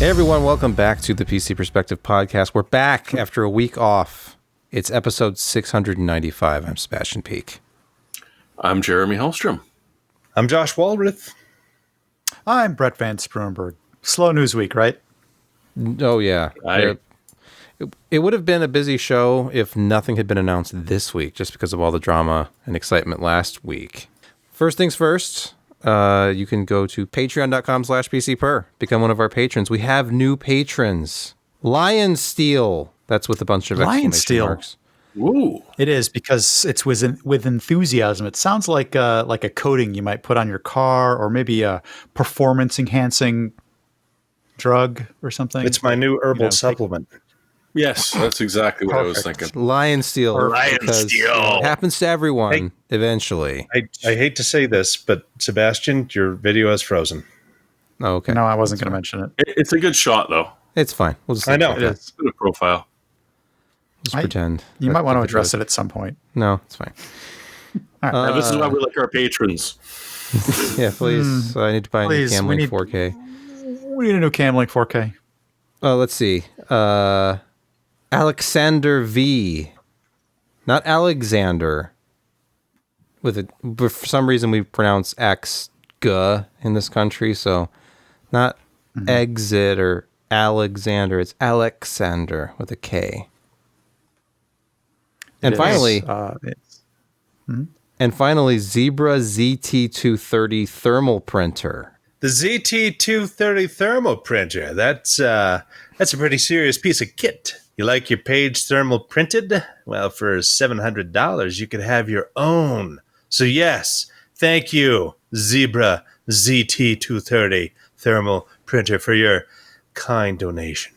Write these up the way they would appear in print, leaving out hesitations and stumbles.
Hey everyone, welcome back to the PC Perspective Podcast. We're back after a week off. It's episode 695. I'm Sebastian Peak. I'm Jeremy Hellstrom. I'm Josh Walrath. I'm Brett Van Sproenberg. Slow news week, right? Oh yeah. It would have been a busy show if nothing had been announced this week, just because of all the drama and excitement last week. First things first, you can go to patreon.com/PCPer. Become one of our patrons. We have new patrons. Lion Steel. That's with a bunch of exclamation marks. Ooh. It is, because it's with enthusiasm. It sounds like a coating you might put on your car, or maybe a performance-enhancing drug or something. It's my new herbal supplement. Yes, that's exactly what I was thinking. Lion Steel. Lion Steel. It happens to everyone eventually. I hate to say this, but Sebastian, your video is frozen. Oh, okay. No, I wasn't going to mention it. It's a good shot, though. It's fine. We'll just I know. It is. Good profile. Just pretend. You might want to address it at some point. No, it's fine. All right. Now, this is why we like our patrons. Yeah, please. I need to buy a new Camlink 4K. We need a new Camlink 4K. Let's see. Alexander V. Not Alexander. But for some reason we pronounce X-G in this country, so not exit or Alexander, it's Alexander with a K. And finally, Zebra ZT230 thermal printer. The ZT230 thermal printer. That's a pretty serious piece of kit. You like your page thermal printed? Well, for $700, you could have your own. So yes, thank you, Zebra ZT230 thermal printer, for your kind donation.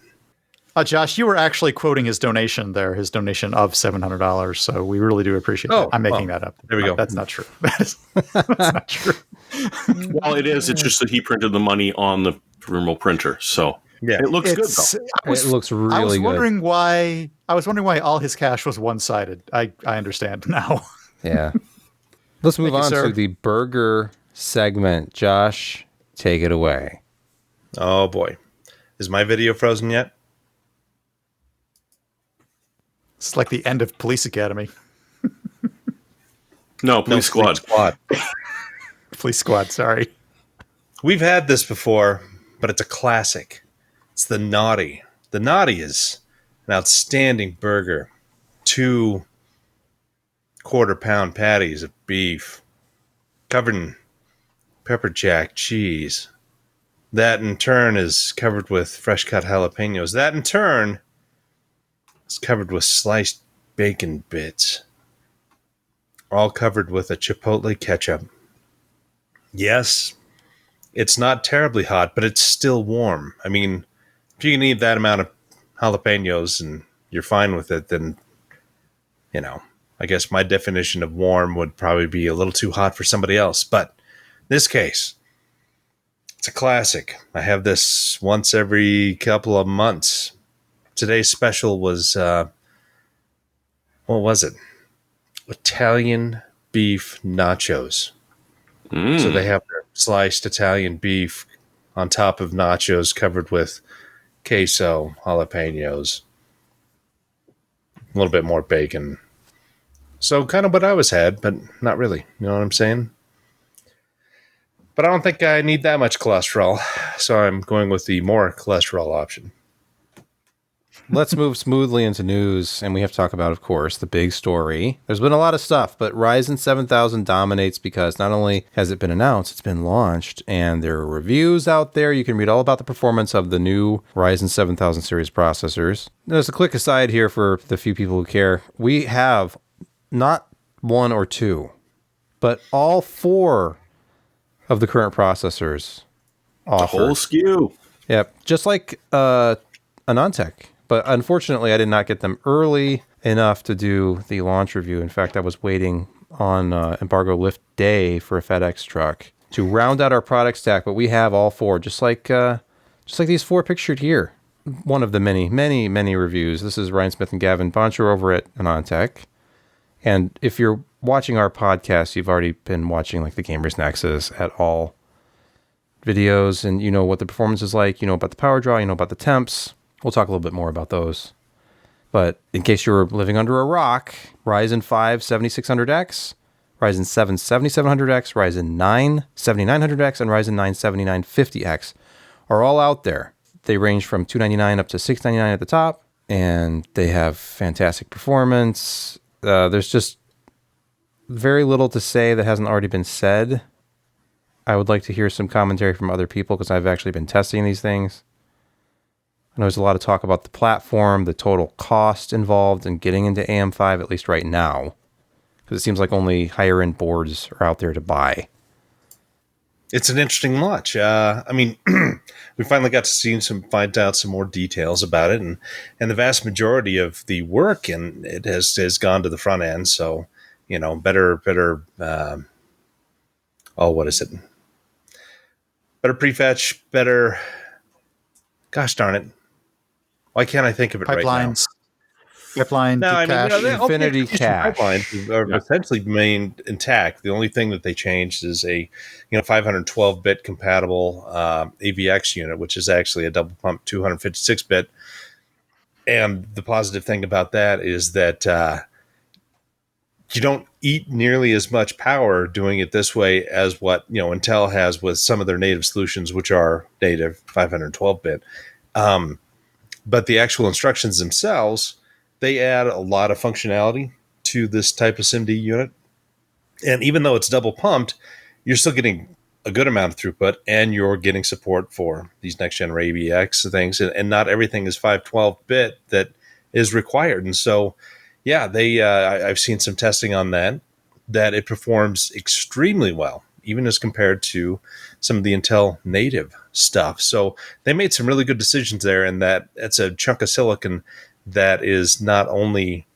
Josh, you were actually quoting his donation there, his donation of $700. So we really do appreciate that. I'm making that up. There we go. That's not true. That's not true. Well, it is. It's just that he printed the money on the thermal printer. So Yeah, it looks good, though. It looks really good. I was wondering why all his cash was one-sided. I understand now. Yeah. Let's move on sir. to the burger segment. Josh, take it away. Oh boy, is my video frozen yet? It's like the end of Police Academy. No, Police Squad. Police Squad, sorry. We've had this before, but it's a classic. It's the Naughty. The Naughty is an outstanding burger. 2 quarter-pound patties of beef covered in pepper jack cheese. That in turn is covered with fresh-cut jalapenos. That in turn is covered with sliced bacon bits. All covered with a chipotle ketchup. Yes, it's not terribly hot, but it's still warm. I mean, if you can eat that amount of jalapenos and you're fine with it, then, you know, I guess my definition of warm would probably be a little too hot for somebody else. But in this case, it's a classic. I have this once every couple of months. Today's special was, what was it? Italian beef nachos. So they have their sliced Italian beef on top of nachos covered with queso, jalapenos, a little bit more bacon. So kind of what I always had, but not really. You know what I'm saying? But I don't think I need that much cholesterol, so I'm going with the more cholesterol option. Let's move smoothly into news, and we have to talk about, of course, the big story. There's been a lot of stuff, but Ryzen 7000 dominates because not only has it been announced, it's been launched, and there are reviews out there. You can read all about the performance of the new Ryzen 7000 series processors. There's a quick aside here for the few people who care. We have not 1 or 2, but all 4 of the current processors offered. The whole SKU. Yep, just like Anantech. But unfortunately, I did not get them early enough to do the launch review. In fact, I was waiting on embargo lift day for a FedEx truck to round out our product stack. But we have all 4, just like these 4 pictured here. One of the many, many, many reviews. This is Ryan Smith and Gavin Boncher over at Anantech. And if you're watching our podcast, you've already been watching like the Gamers Nexus at all videos and you know what the performance is like, you know about the power draw, you know about the temps. We'll talk a little bit more about those. But in case you're living under a rock, Ryzen 5 7600X, Ryzen 7 7700X, Ryzen 9 7900X, and Ryzen 9 7950X are all out there. They range from $299 up to $699 at the top, and they have fantastic performance. There's just very little to say that hasn't already been said. I would like to hear some commentary from other people because I've actually been testing these things. I know there's a lot of talk about the platform, the total cost involved in getting into AM5, at least right now, because it seems like only higher end boards are out there to buy. It's an interesting launch. I mean, we finally got to find out some more details about it, and the vast majority of the work and it has gone to the front end. So, you know, better. What is it? Better prefetch, better. Gosh darn it! Why can't I think of it right now? Pipeline, cache. Infinity cache. Pipelines are essentially remained intact. The only thing that they changed is a 512-bit compatible AVX unit, which is actually a double pump 256-bit. And the positive thing about that is that you don't eat nearly as much power doing it this way as what Intel has with some of their native solutions, which are native 512-bit. But the actual instructions themselves, they add a lot of functionality to this type of SIMD unit. And even though it's double pumped, you're still getting a good amount of throughput, and you're getting support for these next-gen AVX things. And not everything is 512-bit that is required. And so, yeah, I've seen some testing on that it performs extremely well, even as compared to some of the Intel native stuff. So they made some really good decisions there, and that's a chunk of silicon that is not only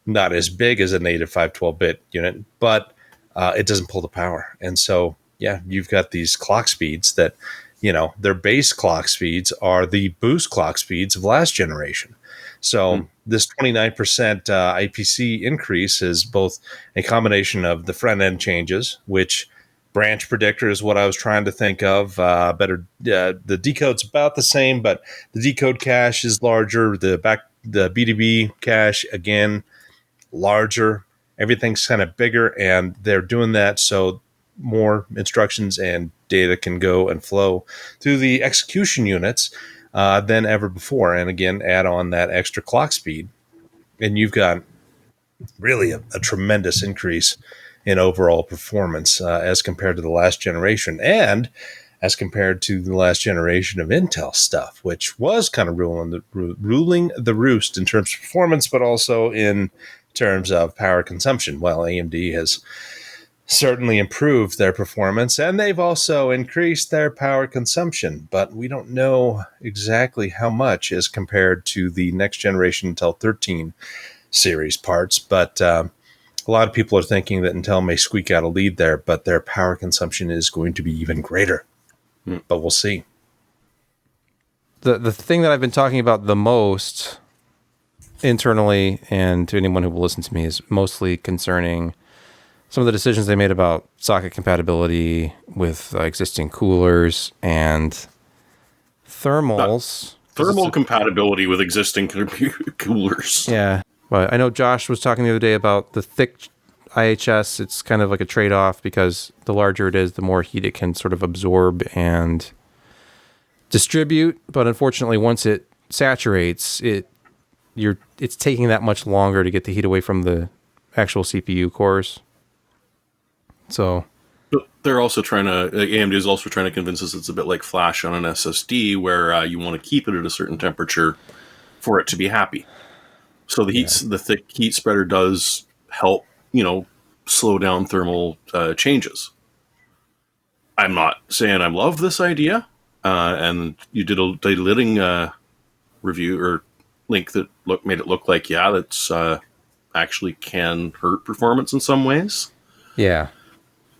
not as big as a native 512-bit unit, but it doesn't pull the power. And so, yeah, you've got these clock speeds that, their base clock speeds are the boost clock speeds of last generation. So this 29% IPC increase is both a combination of the front end changes, which branch predictor is what I was trying to think of. Better, the decode's about the same, but the decode cache is larger. The BDB cache, again, larger. Everything's kind of bigger, and they're doing that so more instructions and data can go and flow through the execution units than ever before. And again, add on that extra clock speed, and you've got really a tremendous increase in overall performance as compared to the last generation, and as compared to the last generation of Intel stuff, which was kind of ruling the roost in terms of performance, but also in terms of power consumption. Well, AMD has certainly improved their performance, and they've also increased their power consumption, but we don't know exactly how much as compared to the next generation Intel 13 series parts. But a lot of people are thinking that Intel may squeak out a lead there, but their power consumption is going to be even greater. But we'll see. The thing that I've been talking about the most internally and to anyone who will listen to me is mostly concerning some of the decisions they made about socket compatibility with existing coolers and thermals. Thermal compatibility with existing coolers. Yeah. But I know Josh was talking the other day about the thick IHS. It's kind of like a trade-off because the larger it is, the more heat it can sort of absorb and distribute. But unfortunately, once it saturates, it's taking that much longer to get the heat away from the actual CPU cores. So, but they're also AMD is also trying to convince us it's a bit like flash on an SSD, where you want to keep it at a certain temperature for it to be happy. So the thick heat spreader does help, slow down thermal changes. I'm not saying I love this idea, and you did a delidding review or link that made it look like that's actually can hurt performance in some ways. Yeah.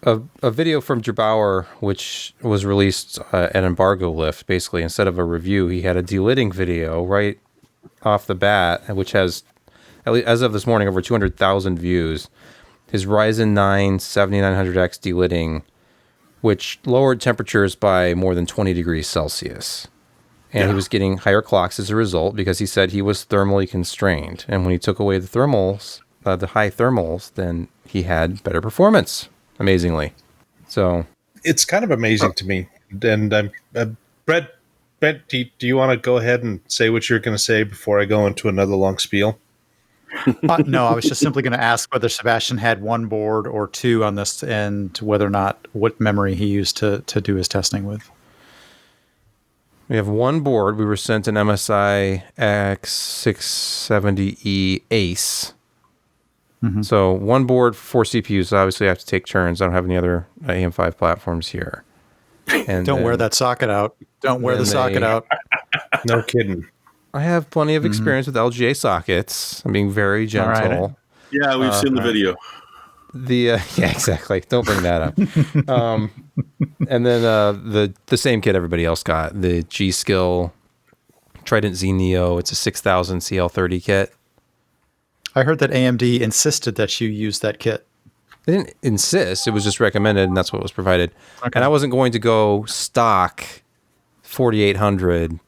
A video from Gerbauer, which was released at Embargo Lift, basically, instead of a review, he had a delidding video right off the bat, which has, at least as of this morning, over 200,000 views. His Ryzen 9 7900X delidding which lowered temperatures by more than 20 degrees Celsius. And he was getting higher clocks as a result because he said he was thermally constrained. And when he took away the thermals, the high thermals, then he had better performance, amazingly. So it's kind of amazing to me. And Brett, do you want to go ahead and say what you're going to say before I go into another long spiel? No, I was just simply going to ask whether Sebastian had one board or two on this, and whether or not what memory he used to do his testing with. we have one board. We were sent an MSI X670E Ace. Mm-hmm. So one board, 4 CPUs. So obviously, I have to take turns. I don't have any other AM5 platforms here. And don't wear that socket out. Don't wear the socket out. No kidding. I have plenty of experience with LGA sockets. I'm being very gentle. Right. Yeah, we've seen the video. Yeah, exactly. Don't bring that up. And then the same kit everybody else got, the G-Skill Trident Z Neo. It's a 6000 CL30 kit. I heard that AMD insisted that you use that kit. They didn't insist. It was just recommended, and that's what was provided. Okay. And I wasn't going to go stock 4800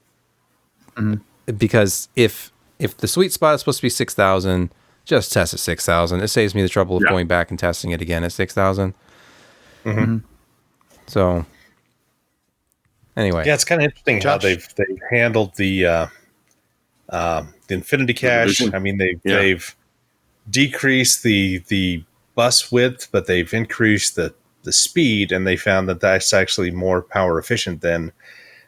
because if the sweet spot is supposed to be 6000, just test at 6000. It saves me the trouble of going back and testing it again at 6000. Mm-hmm. So anyway, yeah, it's kind of interesting how they've handled the Infinity Cache. I mean, they've decreased the bus width, but they've increased the speed, and they found that that's actually more power efficient than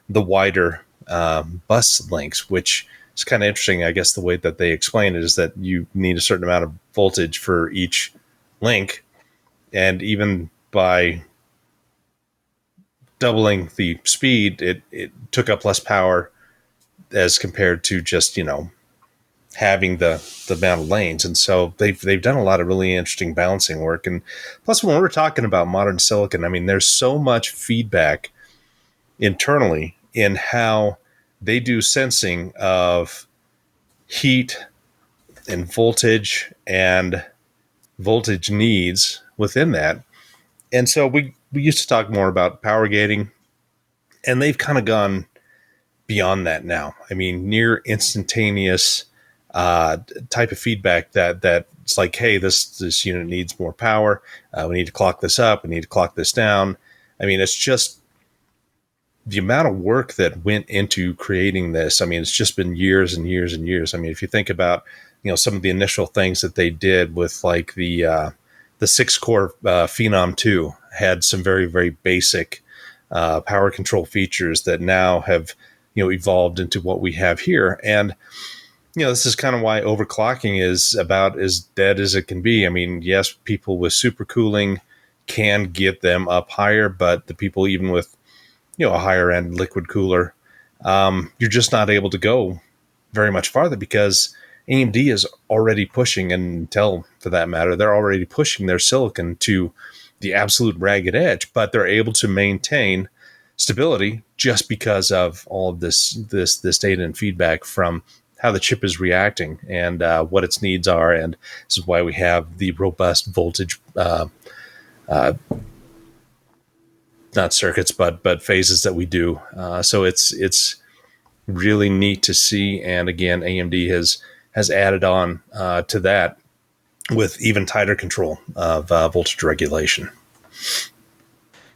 the wider bus lengths, which is kind of interesting. I guess the way that they explain it is that you need a certain amount of voltage for each link, and even by doubling the speed, it took up less power as compared to just, having the amount of lanes. And so they've done a lot of really interesting balancing work. And plus, when we're talking about modern silicon, I mean, there's so much feedback internally in how they do sensing of heat and voltage needs within that. And so we used to talk more about power gating, and they've kind of gone beyond that now. I mean, near instantaneous type of feedback that it's like, hey, this unit needs more power. We need to clock this up. We need to clock this down. I mean, it's just the amount of work that went into creating this. I mean, it's just been years and years and years. I mean, if you think about, some of the initial things that they did with like the 6-core Phenom 2 had some very, very basic power control features that now have, evolved into what we have here. And, this is kind of why overclocking is about as dead as it can be. I mean, yes, people with supercooling can get them up higher, but the people even with, a higher end liquid cooler, you're just not able to go very much farther because AMD is already pushing, and Intel for that matter, they're already pushing their silicon to the absolute ragged edge, but they're able to maintain stability just because of all of this data and feedback from how the chip is reacting and what its needs are. And this is why we have the robust voltage, not circuits, but phases that we do. So it's really neat to see. And again, AMD has added on to that with even tighter control of voltage regulation.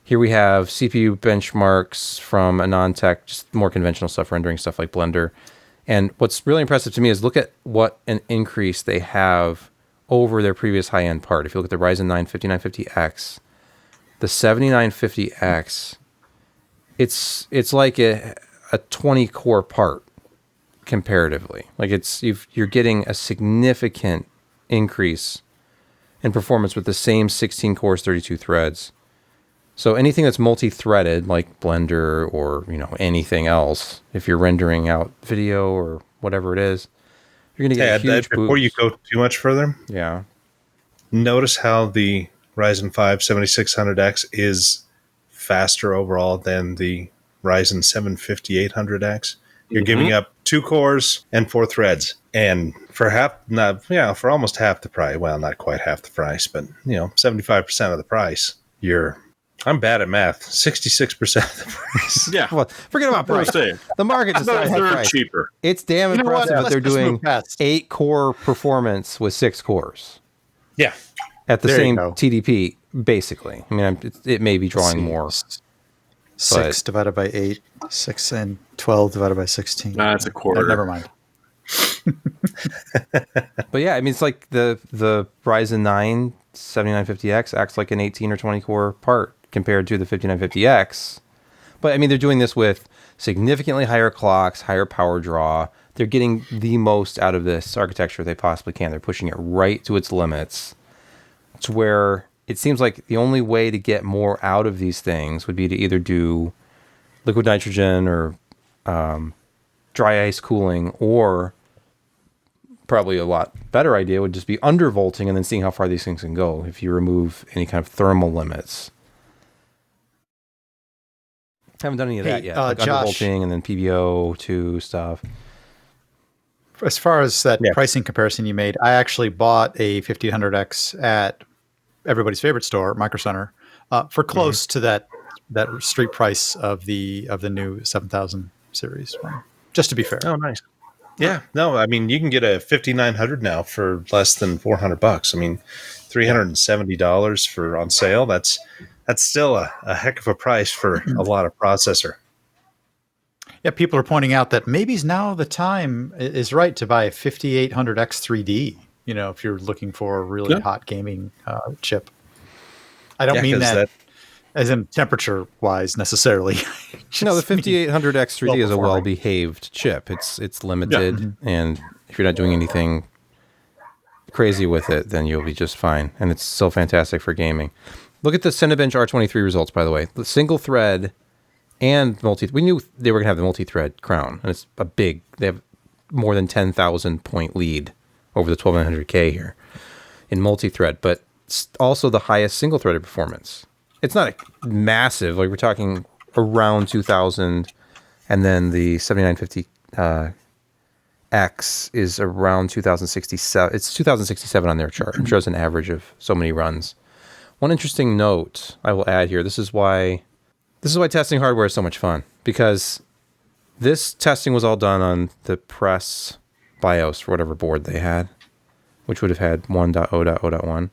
Here we have CPU benchmarks from a non-tech, just more conventional stuff, rendering stuff like Blender. And what's really impressive to me is look at what an increase they have over their previous high-end part. If you look at the Ryzen 9 5950X, the 7950X, it's like a 20-core part comparatively. Like you're getting a significant increase in performance with the same 16 cores, 32 threads. So anything that's multi-threaded, like Blender or anything else, if you're rendering out video or whatever it is, you're going to get a huge boost. Before you go too much further, notice how the Ryzen 5 7600X is faster overall than the Ryzen 7 5800X. You're giving up 2 cores and 4 threads, and for almost half the price. Well, not quite half the price, but 75% of the price, you're I'm bad at math. 66% of the price. Yeah. Well, forget about What I'm price. saying. The market decides the They're price. cheaper. It's damn You know what? impressive that Let's they're just move doing past. 8-core performance with 6 cores Yeah. at the There you same go. TDP, basically. I mean, it may be drawing more. 6 divided by 8, 6 and 12 divided by 16. That's a quarter. Never mind. But yeah, I mean, it's like the Ryzen 9 7950X acts like an 18 or 20 core part compared to the 5950X. But I mean, they're doing this with significantly higher clocks, higher power draw. They're getting the most out of this architecture they possibly can. They're pushing it right to its limits. It's where it seems like the only way to get more out of these things would be to either do liquid nitrogen or dry ice cooling, or probably a lot better idea would just be undervolting and then seeing how far these things can go if you remove any kind of thermal limits. Haven't done any of that yet. Like Josh, undervolting and then PBO2 stuff. as far as that pricing comparison you made, I actually bought a 1500X at everybody's favorite store, Micro Center, for close to that street price of the new 7000 series one. Just to be fair. Oh, nice. Yeah. No, I mean, you can get a 5900 now for less than $400. I mean, $370 for on sale. That's still a heck of a price for a lot of processor. Yeah, people are pointing out that maybe now the time is right to buy a 5800X 3D. You know, if you're looking for a really hot gaming chip. I don't mean that as in temperature wise necessarily. No, the 5800X 3D is a well-behaved chip. It's limited, and if you're not doing anything crazy with it, then you'll be just fine. And it's so fantastic for gaming. Look at the Cinebench R23 results, by the way. The single thread and we knew they were going to have the multi-thread crown, and it's a big. They have more than 10,000 point lead over the 1200K here in multi-thread, but also the highest single-threaded performance. It's not massive, like we're talking around 2,000, and then the 7950 X is around 2067. It's 2067 on their chart. It shows an average of so many runs. One interesting note I will add here. This is why testing hardware is so much fun, because this testing was all done on the press BIOS for whatever board they had, which would have had 1.0.0.1.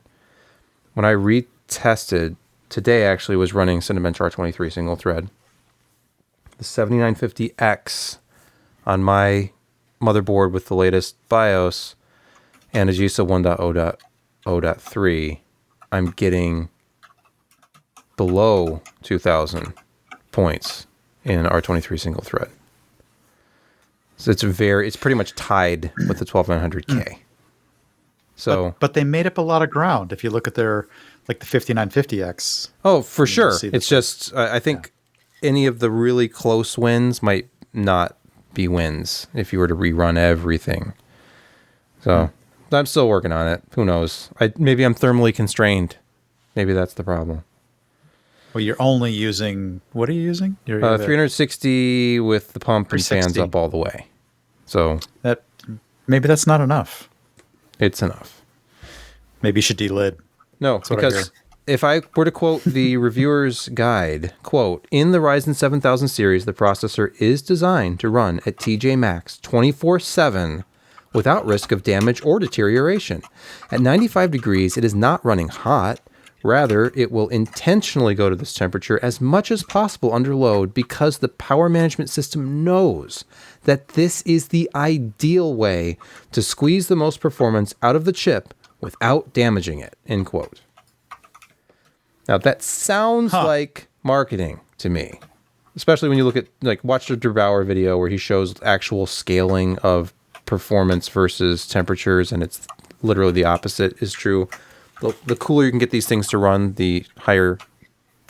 When I retested today, actually was running Cinebench R23 single thread. The 7950X on my motherboard with the latest BIOS and Azusa 1.0.0.3, I'm getting below 2,000 points in R23 single thread. So it's pretty much tied with the 12900K. So, but they made up a lot of ground. If you look at their like the 5950X. Oh, for sure. It's just I think any of the really close wins might not be wins if you were to rerun everything. So I'm still working on it. Who knows? Maybe I'm thermally constrained. Maybe that's the problem. Well, you're only using, what are you using? 360 with the pump and fans up all the way. So maybe that's not enough. It's enough. Maybe you should delid. No, because if I were to quote the reviewer's guide, quote, in the Ryzen 7000 series, the processor is designed to run at TJ Max 24/7 without risk of damage or deterioration. At 95 degrees, it is not running hot. Rather, it will intentionally go to this temperature as much as possible under load because the power management system knows that this is the ideal way to squeeze the most performance out of the chip without damaging it, end quote. Now, that sounds like marketing to me, especially when you look at, like, watch the DeBauer video where he shows actual scaling of performance versus temperatures, and it's literally the opposite is true. The cooler you can get these things to run, the higher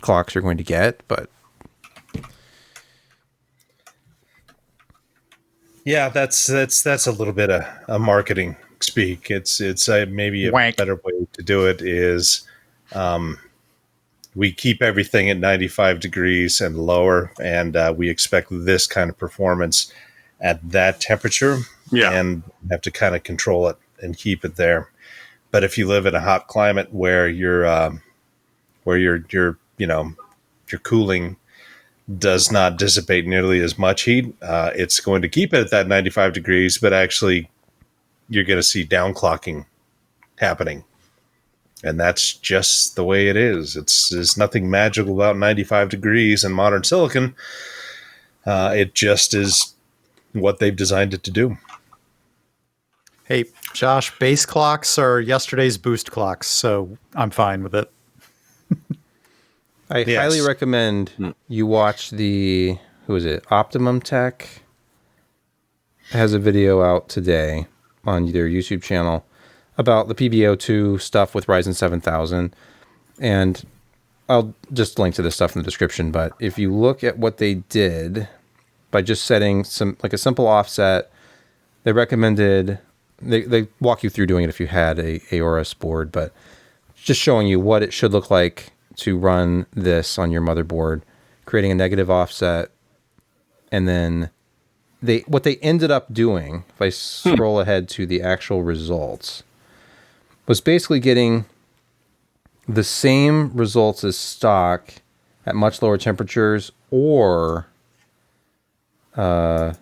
clocks you're going to get, but yeah, that's a little bit of marketing speak. It's maybe a better way to do it is we keep everything at 95 degrees and lower, and we expect this kind of performance at that temperature, and have to kind of control it and keep it there. But if you live in a hot climate where you're your cooling does not dissipate nearly as much heat. It's going to keep it at that 95 degrees, but actually you're going to see downclocking happening. And that's just the way it is. There's nothing magical about 95 degrees in modern silicon. It just is what they've designed it to do. Hey, Josh, base clocks are yesterday's boost clocks, so I'm fine with it. I highly recommend you watch the, who is it, Optimum Tech has a video out today on their YouTube channel about the PBO2 stuff with Ryzen 7000. And I'll just link to this stuff in the description. But if you look at what they did by just setting a simple offset, they recommended, they walk you through doing it if you had a Aorus board, but just showing you what it should look like to run this on your motherboard, creating a negative offset. And then what they ended up doing, if I scroll ahead to the actual results, was basically getting the same results as stock at much lower temperatures, or here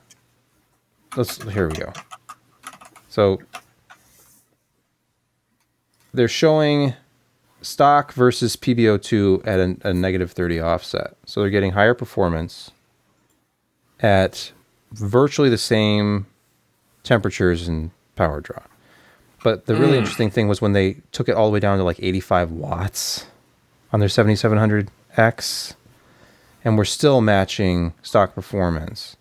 we go. So they're showing stock versus PBO2 at a negative 30 offset. So they're getting higher performance at virtually the same temperatures and power draw. But the really interesting thing was when they took it all the way down to like 85 watts on their 7700X, and we're still matching stock performance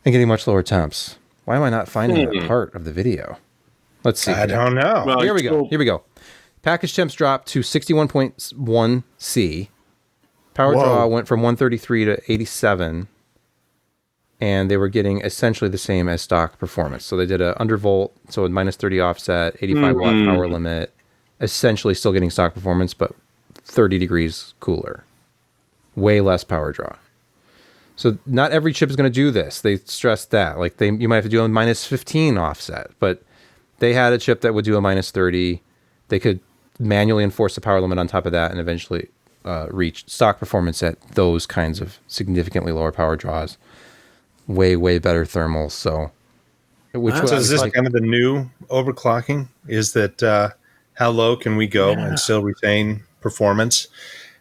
and getting much lower temps. Why am I not finding that part of the video? Let's see. I don't know. Well, Here we go. Here we go. Package temps dropped to 61.1 C. Power draw went from 133 to 87. And they were getting essentially the same as stock performance. So they did a undervolt, so a minus 30 offset, 85 watt power limit, essentially still getting stock performance, but 30 degrees cooler. Way less power draw. So not every chip is going to do this. They stressed that. Like you might have to do a minus 15 offset, but they had a chip that would do a minus 30. They could manually enforce the power limit on top of that and eventually reach stock performance at those kinds of significantly lower power draws. Way better thermals. So is this kind of the new overclocking? Is that how low can we go and still retain performance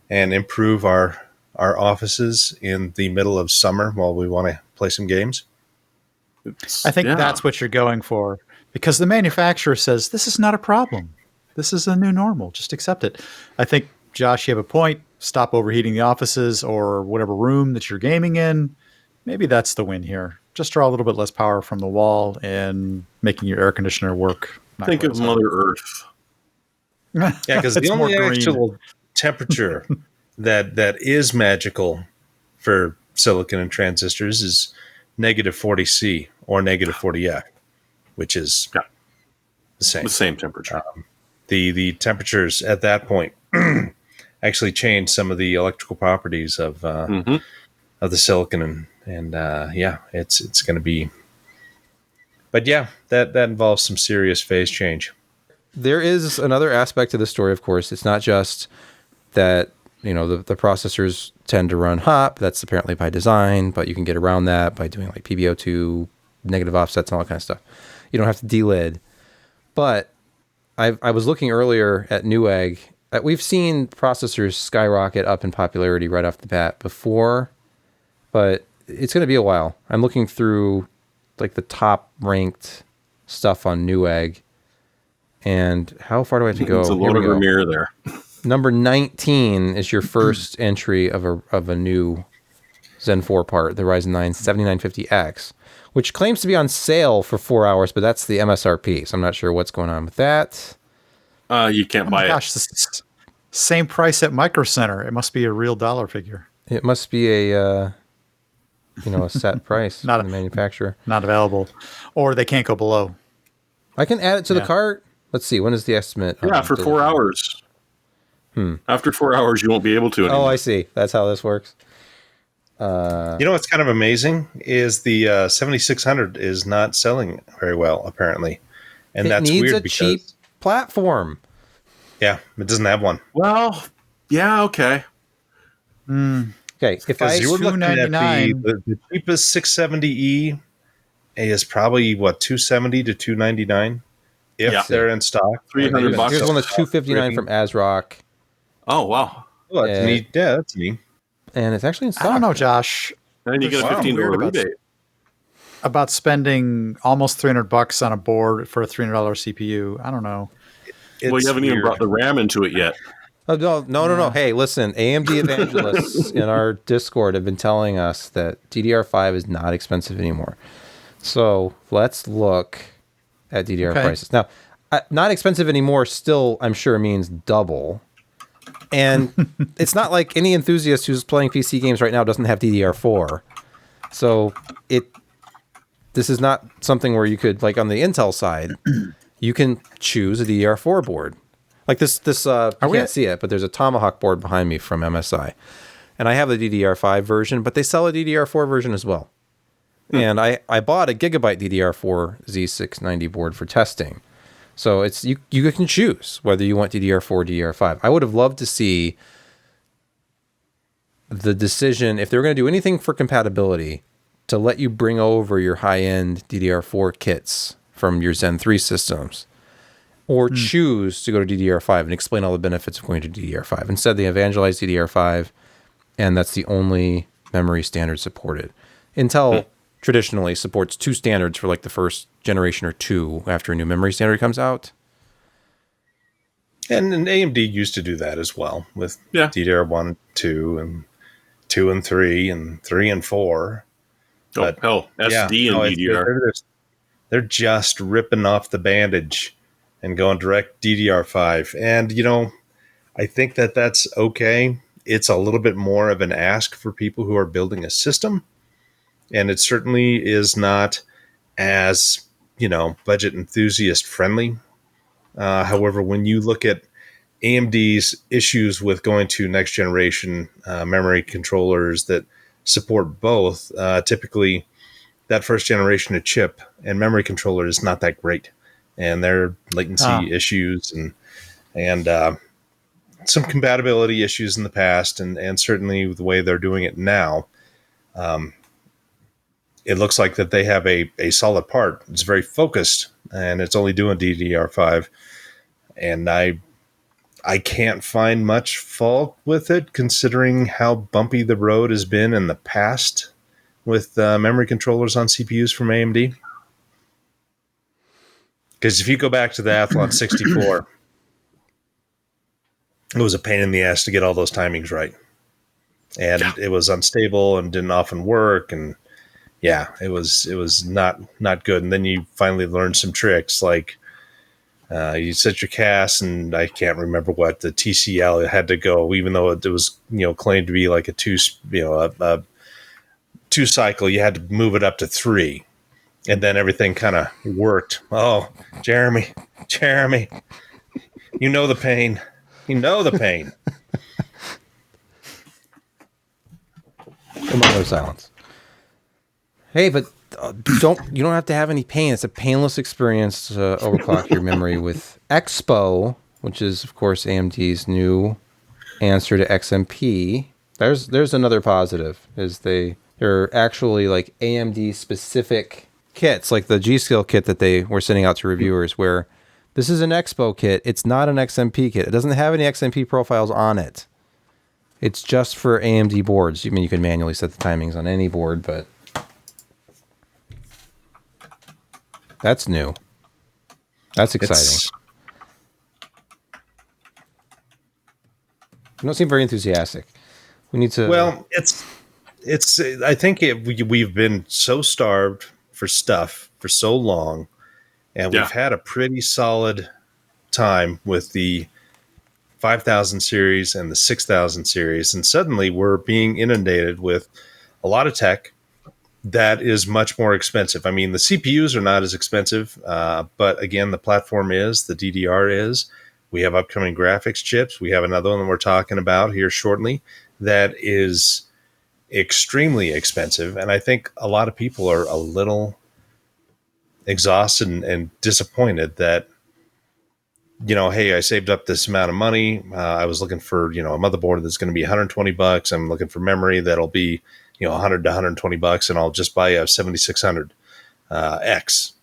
and improve our offices in the middle of summer while we want to play some games? I think that's what you're going for, because the manufacturer says this is not a problem. This is a new normal. Just accept it. I think, Josh, you have a point. Stop overheating the offices or whatever room that you're gaming in. Maybe that's the win here. Just draw a little bit less power from the wall and making your air conditioner work. Think of Mother Earth. Yeah, because the only actual temperature that is magical for silicon and transistors is negative 40 C or negative 40 F, which is the same. The same temperature. The temperatures at that point actually change some of the electrical properties of the silicon and it's going to be. But yeah, that involves some serious phase change. There is another aspect to the story, of course. It's not just that, the processors tend to run hot. That's apparently by design, but you can get around that by doing like PBO2, negative offsets, and all that kind of stuff. You don't have to delid. But I was looking earlier at Newegg. We've seen processors skyrocket up in popularity right off the bat before, but it's going to be a while. I'm looking through like the top ranked stuff on Newegg, and how far do I have to go? It's a load of Vermeer there. Number 19 is your first entry of a new Zen 4 part, the Ryzen 9 7950X, which claims to be on sale for 4 hours, but that's the MSRP, so I'm not sure what's going on with that. You can't buy it. Gosh, this same price at Micro Center. It must be a real dollar figure. It must be a set price Not from the manufacturer. Not available, or they can't go below. I can add it to the cart. Let's see. When is the estimate? Yeah, for 4 hours. After 4 hours, you won't be able to anymore. Oh, I see. That's how this works. What's kind of amazing is the 7600 is not selling very well, apparently. And that's needs weird a cheap platform. Yeah, it doesn't have one. Well, yeah, okay. Okay, if Because I you were looking at $299. the cheapest 670E is probably what, 270 to 299 if Yeah. they're in stock. $300 bucks. here's one that's 259 from ASRock, Oh, wow. Oh, that's neat. Yeah, that's neat. and it's actually in stock. I don't know, Josh. And then you get a There's something $15 weird about rebate. about spending almost $300 on a board for a $300 CPU. I don't know. Well, you haven't even weird. brought the RAM into it yet. Oh, no. Hey, listen, AMD evangelists in our Discord have been telling us that DDR5 is not expensive anymore. So let's look at DDR prices. Now, not expensive anymore still, I'm sure, means double. And it's not like any enthusiast who's playing PC games right now doesn't have DDR4. So this is not something where you could, like on the Intel side, you can choose a DDR4 board. Like this you can't see it, but there's a Tomahawk board behind me from MSI. And I have the DDR5 version, but they sell a DDR4 version as well. And I bought a Gigabyte DDR4 Z690 board for testing. So it's you can choose whether you want DDR4 or DDR5. I would have loved to see the decision, if they were going to do anything for compatibility, to let you bring over your high-end DDR4 kits from your Zen 3 systems, or choose to go to DDR5 and explain all the benefits of going to DDR5. Instead, they evangelize DDR5, and that's the only memory standard supported. Intel traditionally supports two standards for like the first generation or two after a new memory standard comes out. And AMD used to do that as well with DDR1, 2, and 2 and 3, and 3 and 4. But, SD and DDR. They're just ripping off the bandage and going direct DDR5. And, I think that that's okay. It's a little bit more of an ask for people who are building a system. And it certainly is not as, budget enthusiast friendly. However, when you look at AMD's issues with going to next generation memory controllers that support both, typically that first generation of chip and memory controller is not that great. And there are latency issues and some compatibility issues in the past, and certainly the way they're doing it now. It looks like that they have a solid part. It's very focused, and it's only doing DDR5. And I can't find much fault with it, considering how bumpy the road has been in the past with memory controllers on CPUs from AMD. Because if you go back to the Athlon 64, it was a pain in the ass to get all those timings right. And it was unstable and didn't often work, and it was not good. And then you finally learned some tricks, like you set your CAS, and I can't remember what the TCL had to go, even though it was claimed to be like a two cycle. You had to move it up to 3, and then everything kind of worked. Oh, Jeremy, you know the pain. A moment of silence. Hey, but you don't have to have any pain. It's a painless experience to overclock your memory with Expo, which is of course AMD's new answer to XMP. There's another positive, is they're actually like AMD specific kits, like the G-Skill kit that they were sending out to reviewers, where this is an Expo kit. It's not an XMP kit. It doesn't have any XMP profiles on it. It's just for AMD boards. I mean, you can manually set the timings on any board, but that's new. That's exciting. You don't seem very enthusiastic. We need to. Well, it's. I think we've been so starved for stuff for so long, and we've had a pretty solid time with the 5000 series and the 6000 series, and suddenly we're being inundated with a lot of tech that is much more expensive. I mean, the CPUs are not as expensive, but again, the platform is, the DDR is. We have upcoming graphics chips. We have another one that we're talking about here shortly that is extremely expensive, and I think a lot of people are a little exhausted and disappointed that hey, I saved up this amount of money. I was looking for, a motherboard that's going to be $120. I'm looking for memory that'll be, $100 to $120, and I'll just buy a 7600 X.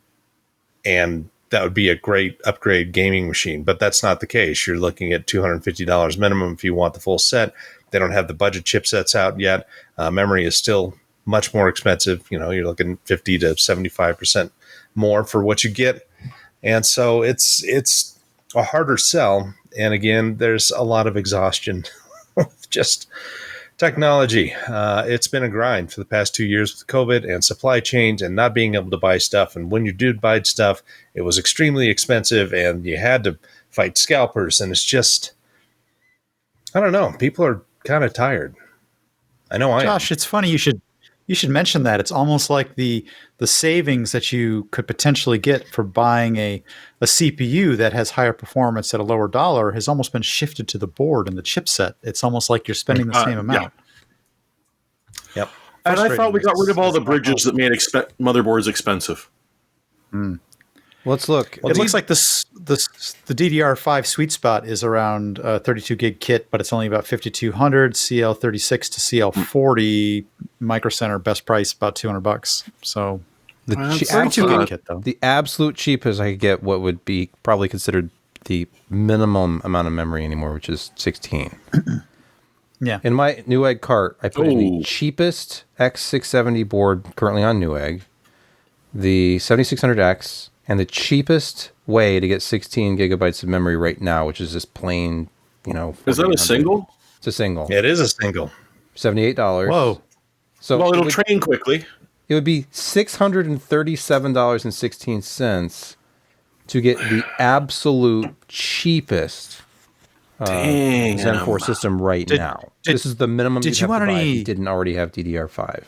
And that would be a great upgrade gaming machine. But that's not the case. You're looking at $250 minimum if you want the full set. They don't have the budget chipsets out yet. Memory is still much more expensive. You're looking 50 to 75% more for what you get. And so it's a harder sell. And again, there's a lot of exhaustion with just technology. It's been a grind for the past 2 years with COVID and supply chains and not being able to buy stuff. And when you did buy stuff, it was extremely expensive and you had to fight scalpers. And it's just, I don't know. People are kind of tired. I know I am. Josh, it's funny you should mention that. It's almost like the savings that you could potentially get for buying a CPU that has higher performance at a lower dollar has almost been shifted to the board and the chipset. It's almost like you're spending the same amount. Yeah. Yep. And I thought we got rid of all the bridges that made motherboards expensive. Let's look. It looks like the DDR5 sweet spot is around 32 gig kit, but it's only about 5,200. CL36 to CL40 Micro Center best price about $200. So The 32 gig kit though. The absolute cheapest I could get what would be probably considered the minimum amount of memory anymore, which is 16. Yeah. In my Newegg cart, I put in the cheapest X670 board currently on Newegg, the 7600X, and the cheapest way to get 16 gigabytes of memory right now, which is this plain, Is that a single? It's a single. It is a single. $78. Whoa. So Well, it'll train quickly. it would be $637.16 to get the absolute cheapest Zen 4 system right now. This is the minimum did you'd you have want to buy if any- you didn't already have DDR5.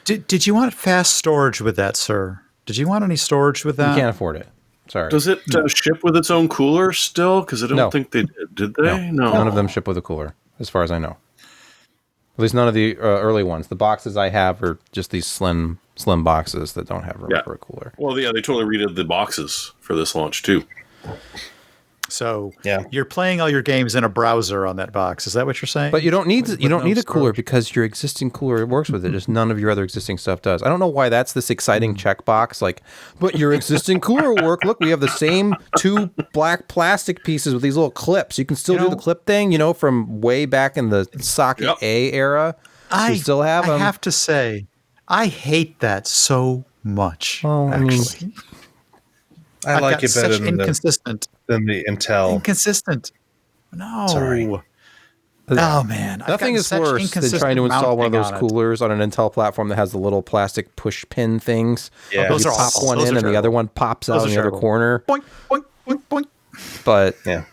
Did you want fast storage with that, sir? Did you want any storage with that? You can't afford it. Sorry. Does it ship with its own cooler still? Because I don't No. think they did. They? No. None of them ship with a cooler, as far as I know. At least none of the early ones. The boxes I have are just these slim boxes that don't have room for a cooler. Well, yeah, they totally redid the boxes for this launch too. So Yeah. you're playing all your games in a browser on that box. Is that what you're saying? But you don't need With you don't no need a cooler storage. because your existing cooler works with it. Just none of your other existing stuff does. I don't know why that's this exciting checkbox. Like, but your existing cooler will work. Look, we have the same two black plastic pieces with these little clips. You can still do the clip thing, from way back in the socket A era. I still have them. I have to say, I hate that so much. Well, I mean, actually, I I've like got it better such than the Intel. inconsistent. No. Sorry. Oh man, I've Nothing gotten is such worse than inconsistent trying to install one of those mounting on it. coolers on an Intel platform that has the little plastic push pin things. Yeah. Those You are pop awful. one Those in are and the terrible. other one pops Those out are in the other terrible. corner. Boink, boink, boink, boink. But Yeah.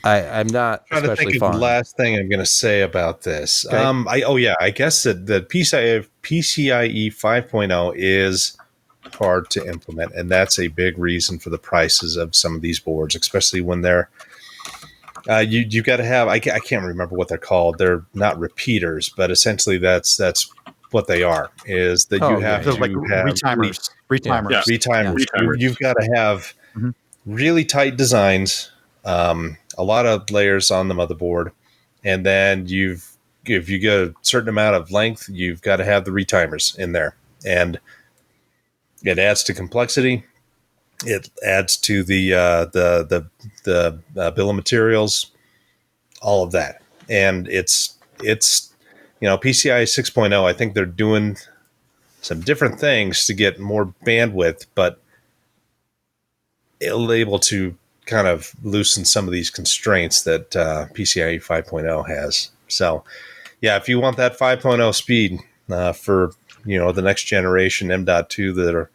I'm not Trying to especially think of the fond. last thing I'm going to say about this. Okay. I guess that the PCIe 5.0 is hard to implement, and that's a big reason for the prices of some of these boards, especially when they're you've got to have. I can't remember what they're called. They're not repeaters, but essentially that's what they are. Is that you have They're to like have retimers. Retimers. Yeah. retimers. Retimers. You've got to have really tight designs, a lot of layers on the motherboard, and then if you get a certain amount of length, you've got to have the retimers in there, and it adds to complexity. It adds to the bill of materials, all of that, and it's PCI 6.0. I think they're doing some different things to get more bandwidth, but it'll able to kind of loosen some of these constraints that PCIe 5.0 has. So, yeah, if you want that 5.0 speed for the next generation M.2 that are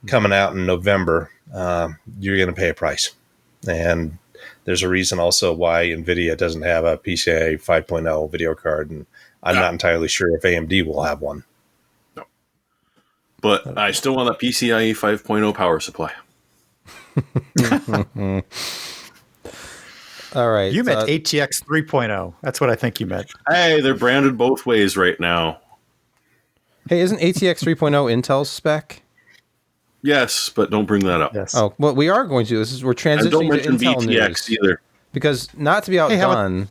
coming out in November, you're going to pay a price. And there's a reason also why NVIDIA doesn't have a PCIe 5.0 video card, and I'm not entirely sure if AMD will have one. But I still want that PCIe 5.0 power supply. All right. You meant ATX 3.0. That's what I think you meant. Hey, they're branded both ways right now. Hey, isn't ATX 3.0 Intel's spec? Yes, but don't bring that up. Yes. Oh, what we are going to. We're And don't transitioning to mention Intel VTX news either. because not to be outdone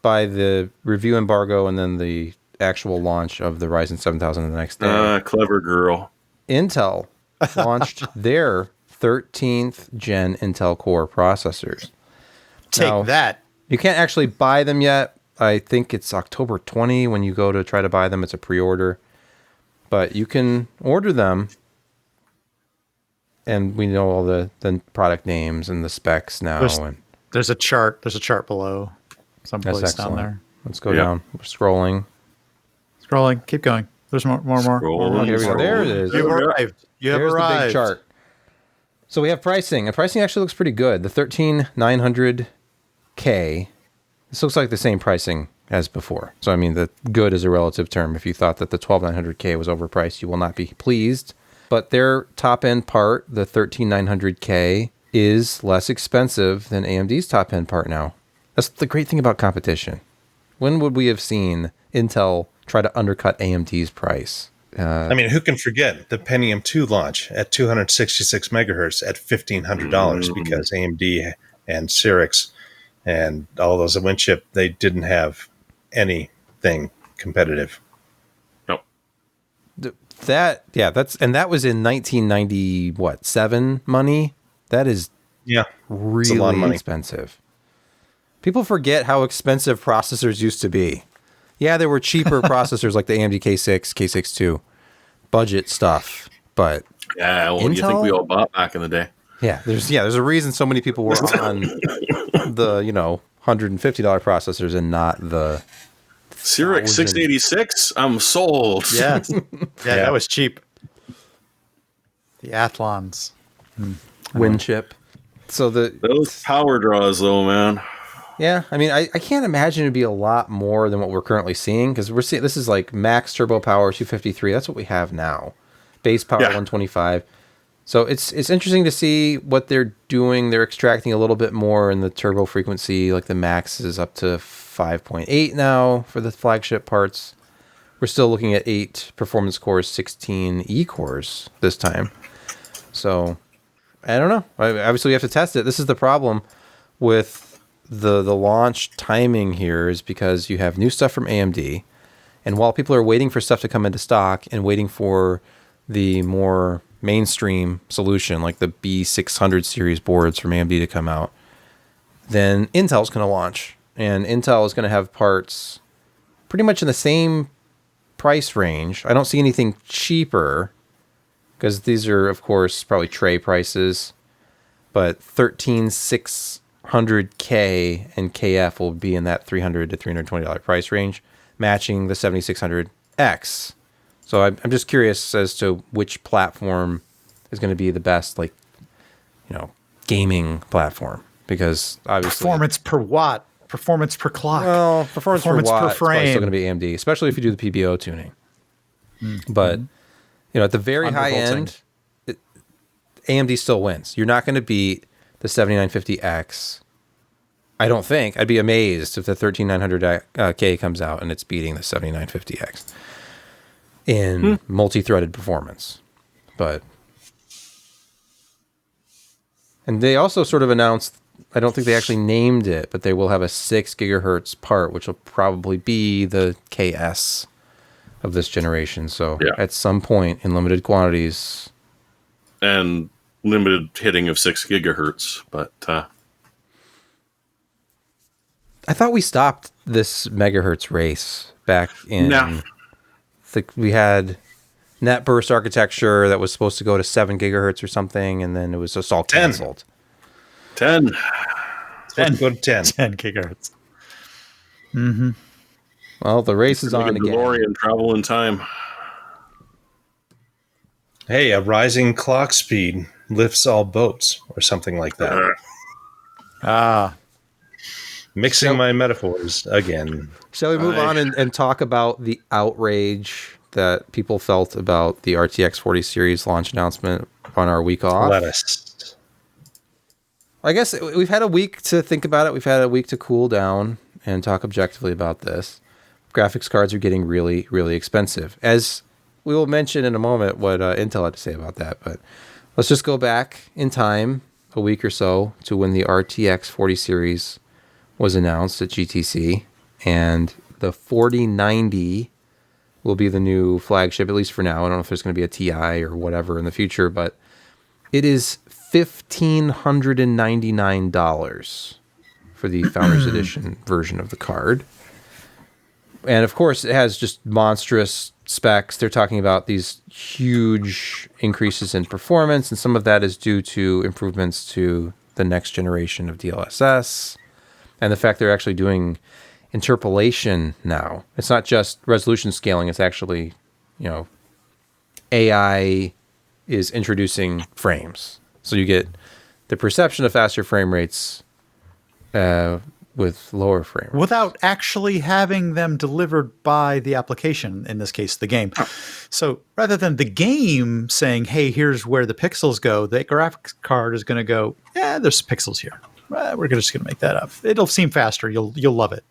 by the review embargo and then the actual launch of the Ryzen 7000 the next day. Clever girl. Intel launched their 13th gen Intel Core processors. Take Now, that. You can't actually buy them yet. I think it's October 20 when you go to try to buy them. It's a pre-order. But you can order them. And we know all the product names and the specs now. There's a chart. There's a chart below. Someplace That's down excellent. there. Let's go down. We're scrolling. Scrolling. Keep going. There's more. Scrolling, Here we go. There it scrolling. is. You've arrived. You have There's arrived. the big chart. So we have pricing. And pricing actually looks pretty good. The 13900K. This looks like the same pricing as before. So, I mean, the good is a relative term. If you thought that the 12900K was overpriced, you will not be pleased. But their top-end part, the 13900K, is less expensive than AMD's top-end part now. That's the great thing about competition. When would we have seen Intel try to undercut AMD's price? I mean, who can forget the Pentium 2 launch at 266 megahertz at $1,500 because AMD and Cyrix and all those at Winchip, they didn't have anything competitive. Nope. That was in 1997 money. That is really a lot of money. expensive. People forget how expensive processors used to be. Yeah, there were cheaper processors like the AMD K6, K6-2, budget stuff, but Yeah, well, Intel? you think we all bought back in the day. there's a reason so many people were on the $150 processors and not the Cyrix 686, I'm sold. Yes. Yeah, that was cheap. The Athlons. Winchip. So Those power draws, though, man. Yeah, I mean, I can't imagine it'd be a lot more than what we're currently seeing because we're seeing this is like max turbo power 253. That's what we have now. Base power 125. So it's interesting to see what they're doing. They're extracting a little bit more in the turbo frequency. Like the max is up to 5.8 now for the flagship parts. We're still looking at 8 performance cores, 16 E cores this time. So I don't know. Obviously, we have to test it. This is the problem with the launch timing here is because you have new stuff from AMD. And while people are waiting for stuff to come into stock and waiting for the more mainstream solution, like the B600 series boards from AMD to come out, then Intel's going to launch. And Intel is going to have parts pretty much in the same price range. I don't see anything cheaper because these are, of course, probably tray prices. But 13600K and KF will be in that $300 to $320 price range, matching the 7600X. So I'm just curious as to which platform is going to be the best, gaming platform, because obviously Performance per watt, performance per clock. Well, performance per watt per is probably frame. still going to be AMD, especially if you do the PBO tuning. But at the very high Undervolting. end, AMD still wins. You're not going to beat the 7950X. I don't think. I'd be amazed if the 13900K comes out and it's beating the 7950X in multi-threaded performance. And they also sort of announced, I don't think they actually named it, but they will have a 6 gigahertz part, which will probably be the KS of this generation. So at some point in limited quantities. And limited hitting of 6 gigahertz, but I thought we stopped this megahertz race back in. No. We had net burst architecture that was supposed to go to 7 gigahertz or something, and then it was just all 10. canceled. 10. Let's go to 10. 10 gigahertz. Well, the race is Like on a again. DeLorean travel in time. Hey, a rising clock speed lifts all boats, or something like that. Mixing my metaphors again. Shall we move on and talk about the outrage that people felt about the RTX 40 series launch announcement on our week off? Let us. I guess we've had a week to think about it. We've had a week to cool down and talk objectively about this. Graphics cards are getting really, really expensive. As we will mention in a moment what Intel had to say about that. But Let's just go back in time a week or so to when the RTX 40 series was announced at GTC, and the 4090 will be the new flagship, at least for now. I don't know if there's going to be a TI or whatever in the future, but it is $1,599 for the Founders Edition version of the card. And of course, it has just monstrous specs. They're talking about these huge increases in performance, and some of that is due to improvements to the next generation of DLSS, and the fact they're actually doing interpolation now. It's not just resolution scaling, it's actually, AI is introducing frames. So you get the perception of faster frame rates with lower frame rates. Without actually having them delivered by the application, in this case, the game. So rather than the game saying, hey, here's where the pixels go, the graphics card is going to go, yeah, there's pixels here. We're just going to make that up. It'll seem faster. You'll love it.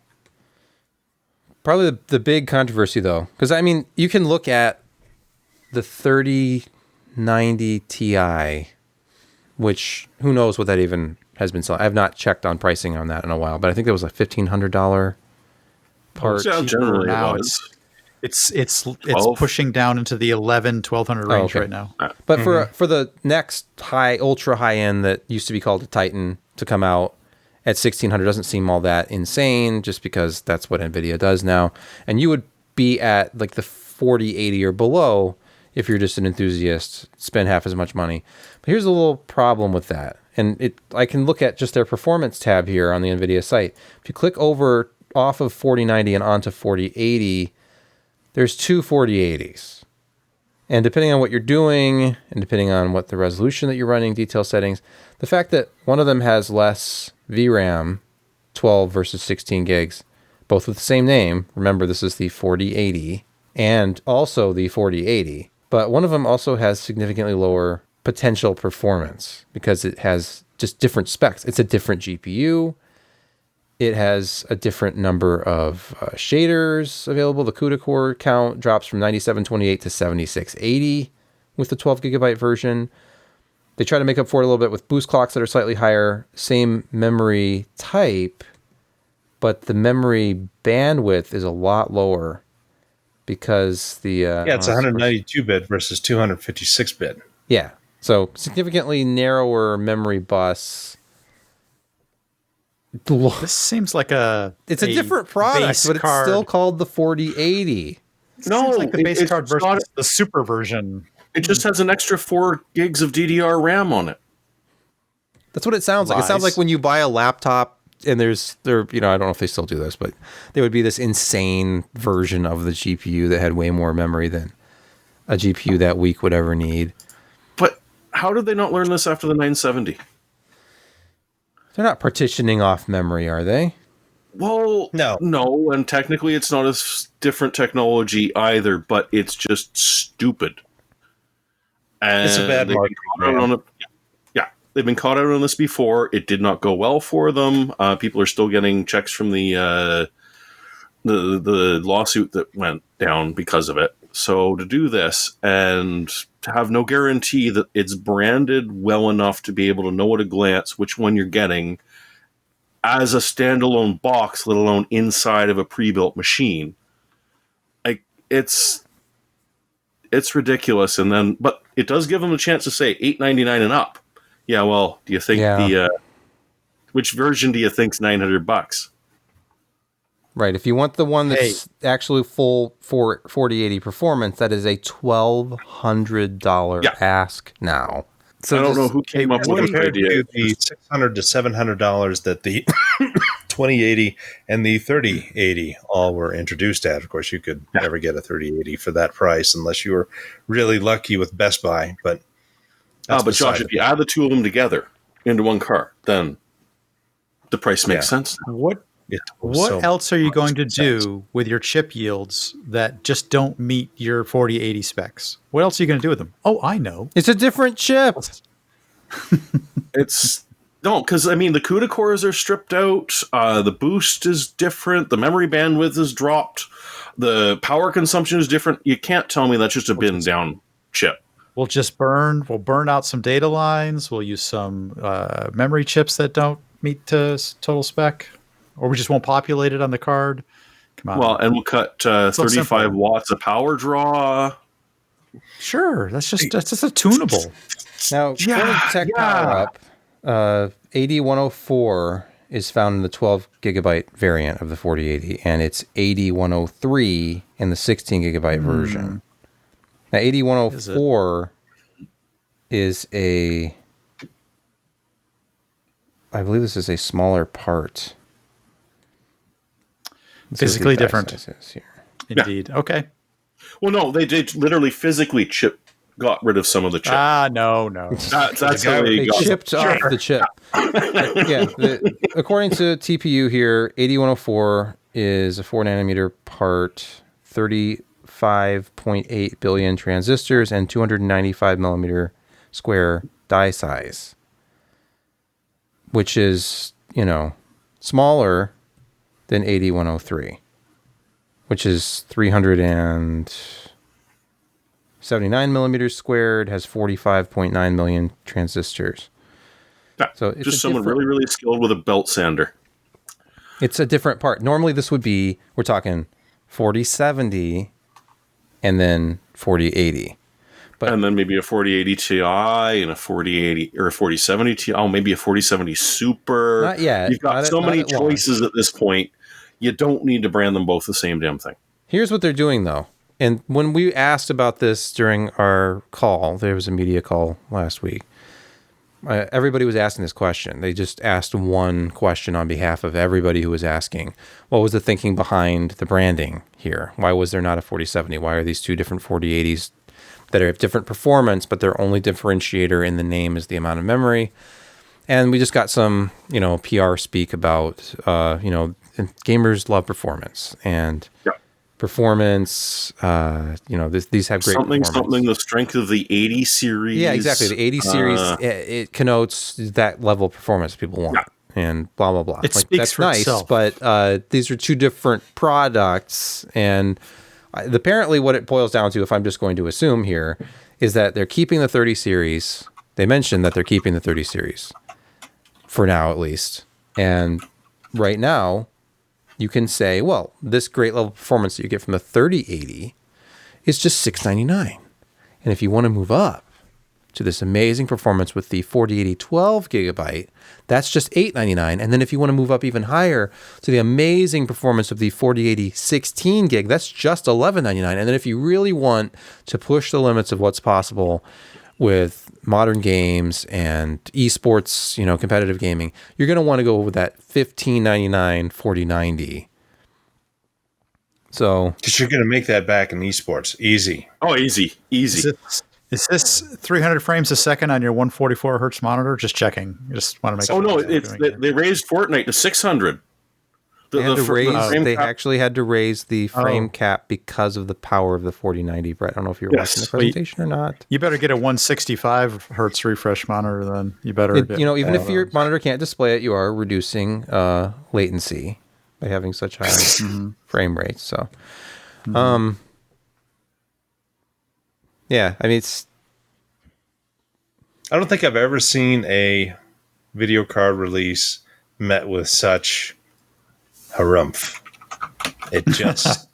Probably the big controversy, though, because, you can look at the 3090 Ti, which who knows what that even has been selling. I have not checked on pricing on that in a while, but I think there was a $1,500 part. Yeah, generally now it was. It's pushing down into the $1,200 range right now. But for the next ultra high end that used to be called a Titan to come out at $1,600 doesn't seem all that insane, just because that's what NVIDIA does now. And you would be at like the 4080 or below if you're just an enthusiast, spend half as much money. But here's a little problem with that. And I can look at just their performance tab here on the NVIDIA site. If you click over off of 4090 and onto 4080, there's two 4080s. And depending on what you're doing, and depending on what the resolution that you're running, detail settings, the fact that one of them has less VRAM, 12 versus 16 gigs, both with the same name. Remember, this is the 4080 and also the 4080. But one of them also has significantly lower potential performance because it has just different specs. It's a different GPU. It has a different number of shaders available. The CUDA core count drops from 9728 to 7680 with the 12 gigabyte version. They try to make up for it a little bit with boost clocks that are slightly higher, same memory type, but the memory bandwidth is a lot lower because the... it's 192-bit versus 256-bit. Yeah, so significantly narrower memory bus. This seems like it's a different product, but it's still called the 4080. No, like the base card versus the super version. It just has an extra 4 gigs of DDR RAM on it. That's what it sounds like. It sounds like when you buy a laptop and I don't know if they still do this, but there would be this insane version of the GPU that had way more memory than a GPU that week would ever need. But how did they not learn this after the 970? They're not partitioning off memory, are they? Well, no, and technically it's not a different technology either, but it's just stupid. And it's a bad market. Yeah, they've been caught out on this before. It did not go well for them. People are still getting checks from the lawsuit that went down because of it. So to do this and to have no guarantee that it's branded well enough to be able to know at a glance which one you're getting as a standalone box, let alone inside of a pre-built machine, it's ridiculous. And then, but it does give them a chance to say $899 and up. Yeah, well, do you think which version do you think's $900? Right. If you want the one that's actually full for 4080 performance, that is a $1,200 ask now. So I don't know who came up with the idea. The $600 to $700 that the 2080 and the 3080 all were introduced at. Of course, you could never get a 3080 for that price unless you were really lucky with Best Buy. But Josh, if you add the two of them together into one car, then the price makes sense. What else are you going to do with your chip yields that just don't meet your 4080 specs? What else are you going to do with them? Oh, I know. It's a different chip. Because the CUDA cores are stripped out. The boost is different. The memory bandwidth is dropped. The power consumption is different. You can't tell me that's just a bin down chip. We'll burn out some data lines. We'll use some memory chips that don't meet total spec, or we just won't populate it on the card. Come on. Well, and we'll cut 35 watts of power draw. Sure, that's just a tunable. Now, tech power up, 8104 is found in the 12 gigabyte variant of the 4080, and it's 8103 in the 16 gigabyte version. Now, 8104 is I believe this is a smaller part. Physically different. Here. Indeed. Yeah. Okay. Well, no, they literally physically got rid of some of the chip. No. That's how they chipped off the chip. According to TPU here, 8104 is a 4 nanometer part, 35.8 billion transistors, and 295 millimeter square die size, which is, smaller than 8103, which is 379 millimeters squared, has 45.9 million transistors. Yeah, so it's just someone really, really skilled with a belt sander. It's a different part. Normally this would be, we're talking 4070 and then 4080. And then maybe a 4080 Ti and a 4080 or a 4070 Ti. Oh, maybe a 4070 Super. Not yet. You've got so many choices at this point. You don't need to brand them both the same damn thing. Here's what they're doing, though. And when we asked about this during our call, there was a media call last week. Everybody was asking this question. They just asked one question on behalf of everybody who was asking. What was the thinking behind the branding here? Why was there not a 4070? Why are these two different 4080s that have different performance, but their only differentiator in the name is the amount of memory? And we just got some, PR speak about, gamers love performance and performance. These have great performance. The strength of the 80 series. Yeah, exactly. The 80 series it connotes that level of performance people want, and blah blah blah. It speaks that's for nice, itself. But these are two different products, and apparently, what it boils down to, if I'm just going to assume here, is that they're keeping the 30 series. They mentioned that they're keeping the 30 series for now, at least, and right now, you can say, well, this great level of performance that you get from the 3080 is just $699. And if you want to move up to this amazing performance with the 4080 12 gigabyte, that's just $899. And then if you want to move up even higher to the amazing performance of the 4080 16 gig, that's just $1199. And then if you really want to push the limits of what's possible with modern games and esports, competitive gaming, you're going to want to go with that $1599 4090. So, because you're going to make that back in esports easy. Oh, easy. Is this 300 frames a second on your 144 hertz monitor? Just checking. I just want to make sure. Oh no, they raised Fortnite to 600. They actually had to raise the frame cap because of the power of the 4090. Brett, I don't know if you were watching the presentation or not. You better get a 165 hertz refresh monitor then. You better even if your monitor can't display it, you are reducing latency by having such high frame rates. So it's, I don't think I've ever seen a video card release met with such harumph. It just,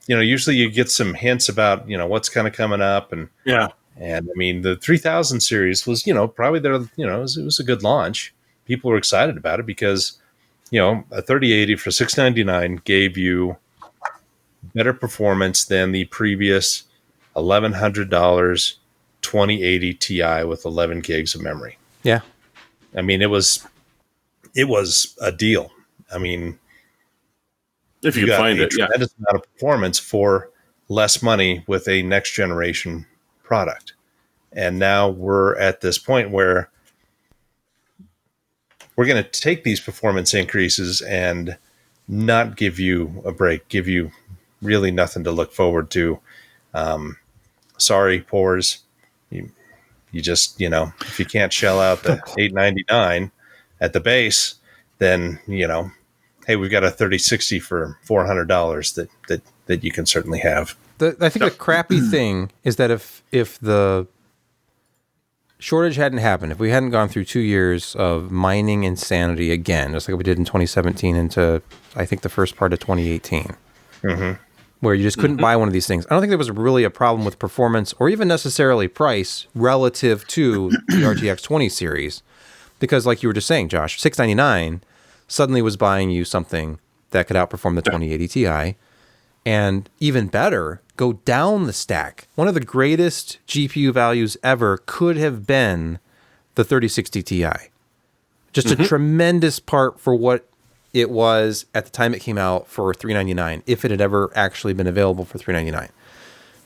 usually you get some hints about, what's kind of coming up. And I mean, the 3000 series was, probably it was a good launch. People were excited about it because, a 3080 for $699 gave you better performance than the previous $1,100 2080 Ti with 11 gigs of memory. Yeah. I mean, it was a deal. I mean, if you can find it, tremendous amount of performance for less money with a next generation product. And now we're at this point where we're going to take these performance increases and not give you a break, give you really nothing to look forward to. Sorry, Pores. You just, if you can't shell out the $899 at the base, then, hey, we've got a 3060 for $400 that you can certainly have. I think the crappy thing is that if the shortage hadn't happened, if we hadn't gone through 2 years of mining insanity again, just like we did in 2017 into, I think, the first part of 2018, where you just couldn't buy one of these things. I don't think there was really a problem with performance or even necessarily price relative to the RTX 20 series, because like you were just saying, Josh, $699 suddenly was buying you something that could outperform the 2080 Ti, and even better, go down the stack. One of the greatest GPU values ever could have been the 3060 Ti. Just a tremendous part for what it was at the time it came out for $399, if it had ever actually been available for $399.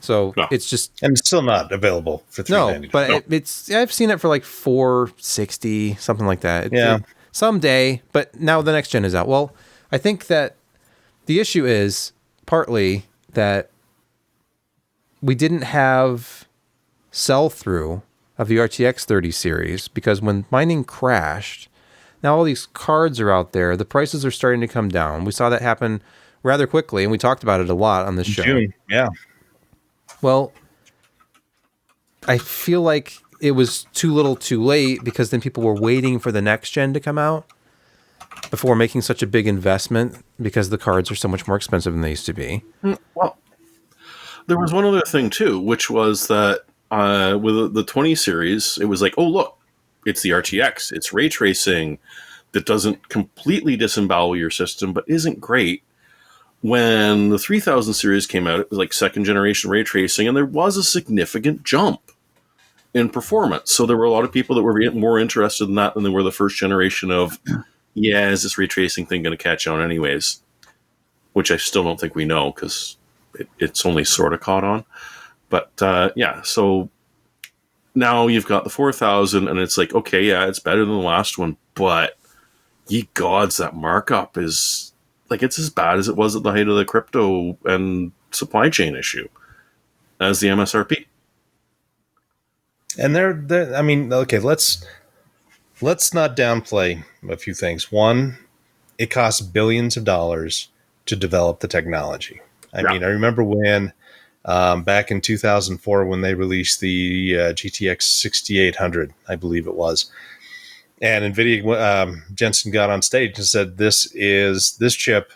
So it's just... And it's still not available for $399. No, but it's I've seen it for like $460, something like that. Someday, but now the next gen is out. Well, I think that the issue is partly that we didn't have sell-through of the RTX 30 series because when mining crashed, now all these cards are out there. The prices are starting to come down. We saw that happen rather quickly, and we talked about it a lot on this show. June, yeah. Well, I feel like it was too little too late because then people were waiting for the next gen to come out before making such a big investment because the cards are so much more expensive than they used to be. Well, there was one other thing too, which was that with the 20 series, it was like, oh, look, it's the RTX. It's ray tracing that doesn't completely disembowel your system, but isn't great. When the 3000 series came out, it was like second generation ray tracing, and there was a significant jump in performance. So there were a lot of people that were more interested in that than they were the first generation of, yeah, is this ray tracing thing going to catch on anyways? Which I still don't think we know because it's only sort of caught on. But yeah, so now you've got the 4000 and it's like, okay, yeah, it's better than the last one, but ye gods, that markup is like, it's as bad as it was at the height of the crypto and supply chain issue as the MSRP. And I mean, okay, let's not downplay a few things. One, it costs billions of dollars to develop the technology. I mean, I remember when back in 2004 when they released the GTX 6800, I believe it was, and NVIDIA Jensen got on stage and said, "This chip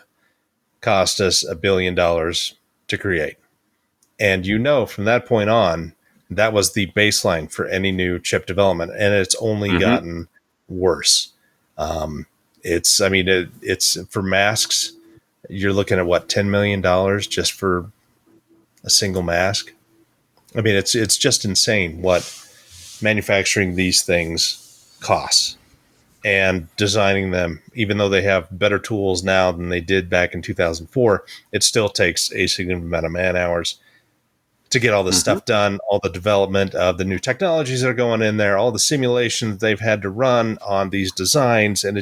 cost us $1 billion to create," and from that point on, that was the baseline for any new chip development, and it's only gotten worse. It's for masks. You're looking at what, $10 million just for a single mask. I mean, it's just insane what manufacturing these things costs and designing them. Even though they have better tools now than they did back in 2004, it still takes a significant amount of man hours to get all this stuff done, all the development of the new technologies that are going in there, all the simulations they've had to run on these designs. And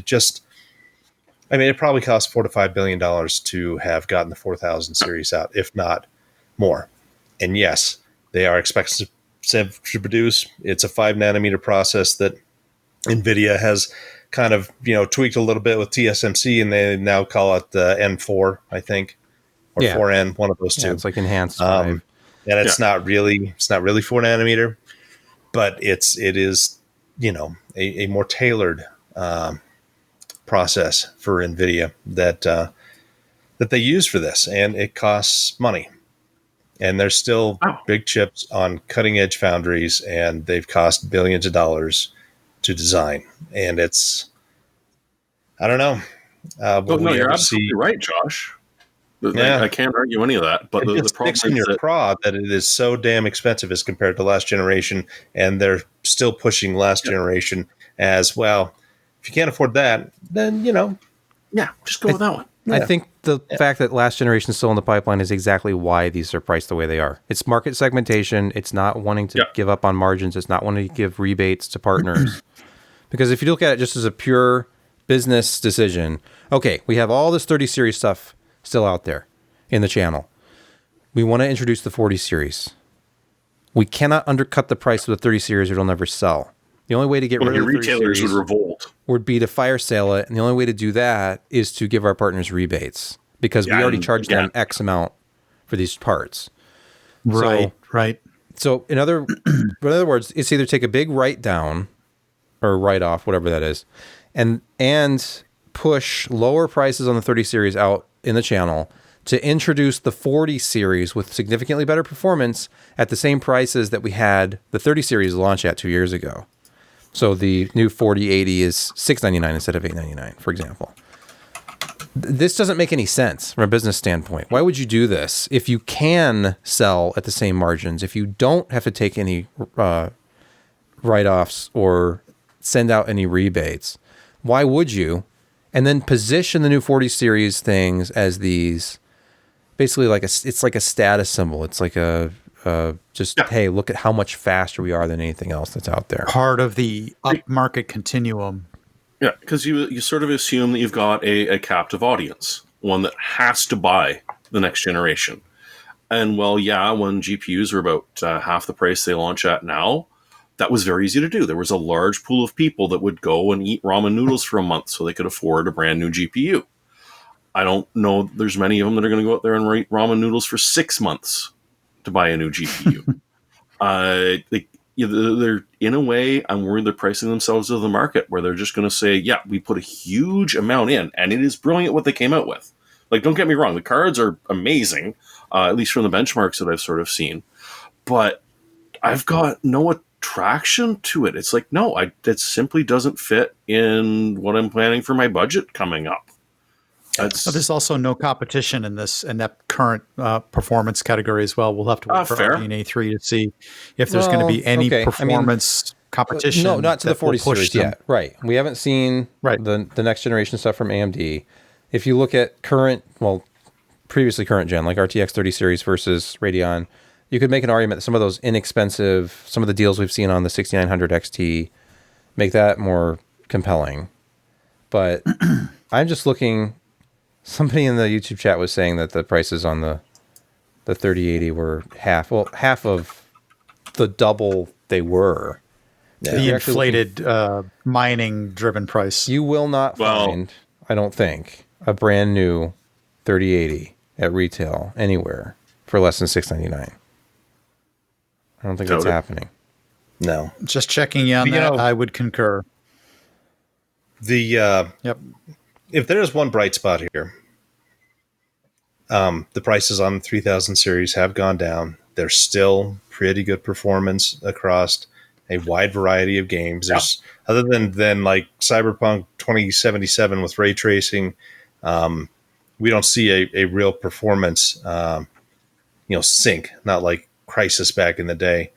it probably costs $4 to $5 billion to have gotten the 4000 series out, if not more. And yes, they are expected to produce. It's a 5 nanometer process that NVIDIA has kind of, tweaked a little bit with TSMC, and they now call it the N4, I think, or 4N, one of those two. It's like enhanced 5. And it's not really 4 nanometer, but it is, a more tailored process for NVIDIA that they use for this, and it costs money. And there's still big chips on cutting edge foundries, and they've cost billions of dollars to design. And I don't know. No, you're absolutely right, Josh. I can't argue any of that. But the problem is in your craw that it is so damn expensive as compared to last generation, and they're still pushing last generation as well. If you can't afford that, then just go with that one. I think the fact that last generation is still in the pipeline is exactly why these are priced the way they are. It's market segmentation. It's not wanting to give up on margins. It's not wanting to give rebates to partners. Because if you look at it just as a pure business decision, okay, we have all this 30 series stuff still out there in the channel. We want to introduce the 40 series. We cannot undercut the price of the 30 series or it'll never sell. The only way to get rid Your of the 30 retailers would series revolt. would be to fire sale it, and the only way to do that is to give our partners rebates because we already charged them X amount for these parts. Right, right. So in other words, it's either take a big write down or write off, whatever that is, and push lower prices on the 30 series out in the channel to introduce the 40 series with significantly better performance at the same prices that we had the 30 series launch at 2 years ago. So the new 4080 is $699 instead of $899, for example. This doesn't make any sense from a business standpoint. Why would you do this if you can sell at the same margins, if you don't have to take any write-offs or send out any rebates? Why would you? And then position the new 40 series things as these, basically it's like a status symbol. It's like hey, look at how much faster we are than anything else that's out there. Part of the upmarket continuum. Yeah, because you sort of assume that you've got a captive audience, one that has to buy the next generation. And well, yeah, when GPUs are about half the price they launch at now, that was very easy to do. There was a large pool of people that would go and eat ramen noodles for a month so they could afford a brand new GPU. I don't know there's many of them that are going to go out there and eat ramen noodles for 6 months to buy a new GPU. They're, in a way, I'm worried they're pricing themselves out of the market where they're just going to say, yeah, we put a huge amount in, and it is brilliant what they came out with. Like, don't get me wrong, the cards are amazing, at least from the benchmarks that I've sort of seen. But I've got no attraction to it. It's like, no, it simply doesn't fit in what I'm planning for my budget coming up. There's also no competition in that current performance category as well. We'll have to wait for RDNA 3 to see if there's going to be any performance competition. No, not to the 40 series yet. Right. We haven't seen the next generation stuff from AMD. If you look at previously current gen, like RTX 30 series versus Radeon, you could make an argument that some of those inexpensive, some of the deals we've seen on the 6900 XT make that more compelling. But I'm just looking. Somebody in the YouTube chat was saying that the prices on the 3080 were half of the double they were. Yeah. The inflated mining-driven price. You will not find, I don't think, a brand new 3080 at retail anywhere for less than $699. I don't think that's happening. No. Just checking on that, I would concur. If there is one bright spot here, the prices on the 3000 series have gone down. There's still pretty good performance across a wide variety of games. There's other than like Cyberpunk 2077 with ray tracing, we don't see a real performance sink, not like Crysis back in the day.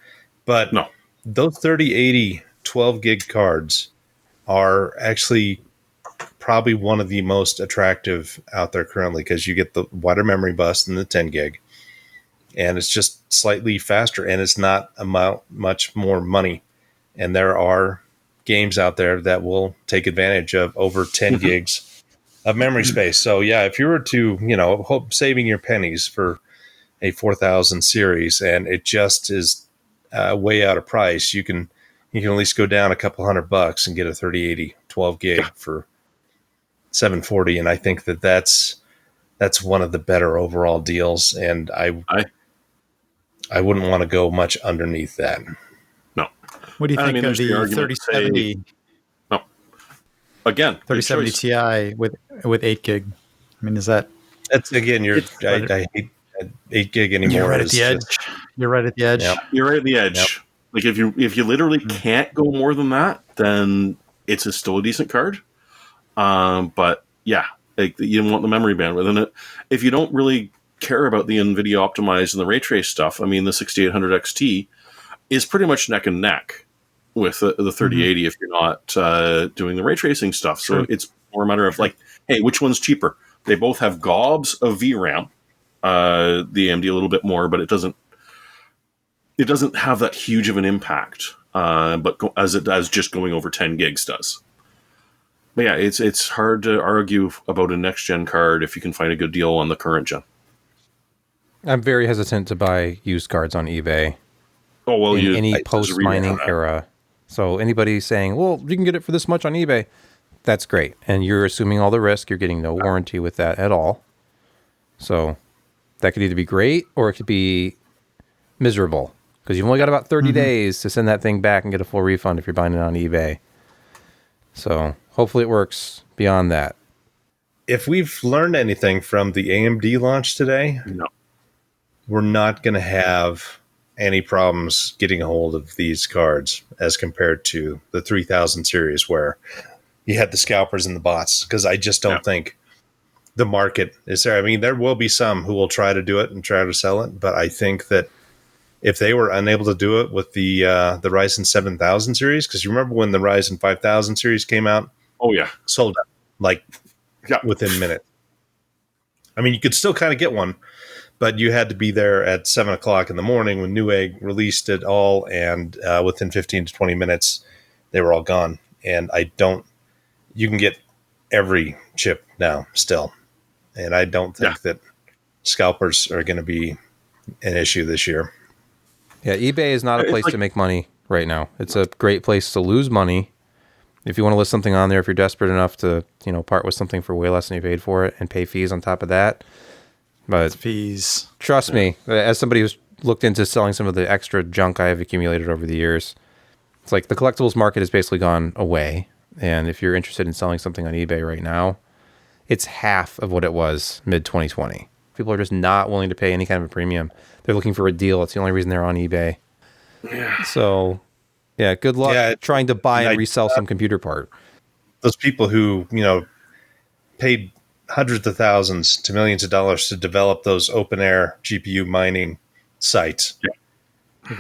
But those 3080 12 gig cards are actually probably one of the most attractive out there currently because you get the wider memory bus than the 10 gig, and it's just slightly faster, and it's not much more money. And there are games out there that will take advantage of over 10 gigs of memory space. So yeah, if you were to hope saving your pennies for a 4000 series and it just is way out of price, you can at least go down a couple $100 and get a 3080 12 gig for $740, and I think that's one of the better overall deals, and I wouldn't want to go much underneath that. No. What do you think of the 3070? No. Again, 3070 Ti with 8 gig. I mean, that's again? I hate 8 gig anymore. You're right at the edge. You're right at the edge. Yep. You're right at the edge. Yep. Like if you literally can't go more than that, then it's still a decent card. But yeah, like you want the memory bandwidth in it. If you don't really care about the NVIDIA optimized and the ray trace stuff, I mean, the 6800 XT is pretty much neck and neck with the 3080 if you're not doing the ray tracing stuff. So it's more a matter of like, hey, which one's cheaper? They both have gobs of VRAM. The AMD a little bit more, but it doesn't have that huge of an impact. But as it does, just going over 10 gigs does. But yeah, it's hard to argue about a next gen card if you can find a good deal on the current gen. I'm very hesitant to buy used cards on eBay. Oh well, in any post mining era So anybody saying, well, you can get it for this much on eBay, that's great. And you're assuming all the risk. You're getting no warranty with that at all. So that could either be great or it could be miserable because you've only got about 30 days to send that thing back and get a full refund if you're buying it on eBay. So hopefully it works beyond that. If we've learned anything from the AMD launch today, No. we're not going to have any problems getting a hold of these cards as compared to the 3000 series where you had the scalpers and the bots, because I just don't think the market is there. I mean, there will be some who will try to do it and try to sell it, but I think that if they were unable to do it with the Ryzen 7000 series, because you remember when the Ryzen 5000 series came out? Oh, yeah. Sold out, like within minutes. I mean, you could still kind of get one, but you had to be there at 7 o'clock in the morning when Newegg released it all, and within 15 to 20 minutes, they were all gone. And you can get every chip now still. And I don't think that scalpers are going to be an issue this year. Yeah, eBay is not a place to make money right now. It's a great place to lose money. If you want to list something on there, if you're desperate enough to, part with something for way less than you paid for it and pay fees on top of that. But fees. Trust me, as somebody who's looked into selling some of the extra junk I have accumulated over the years, it's like the collectibles market has basically gone away. And if you're interested in selling something on eBay right now, it's half of what it was mid-2020. People are just not willing to pay any kind of a premium. They're looking for a deal. It's the only reason they're on eBay. Yeah. So, good luck trying to buy and resell some computer part. Those people who, paid hundreds of thousands to millions of dollars to develop those open air GPU mining sites. Yeah.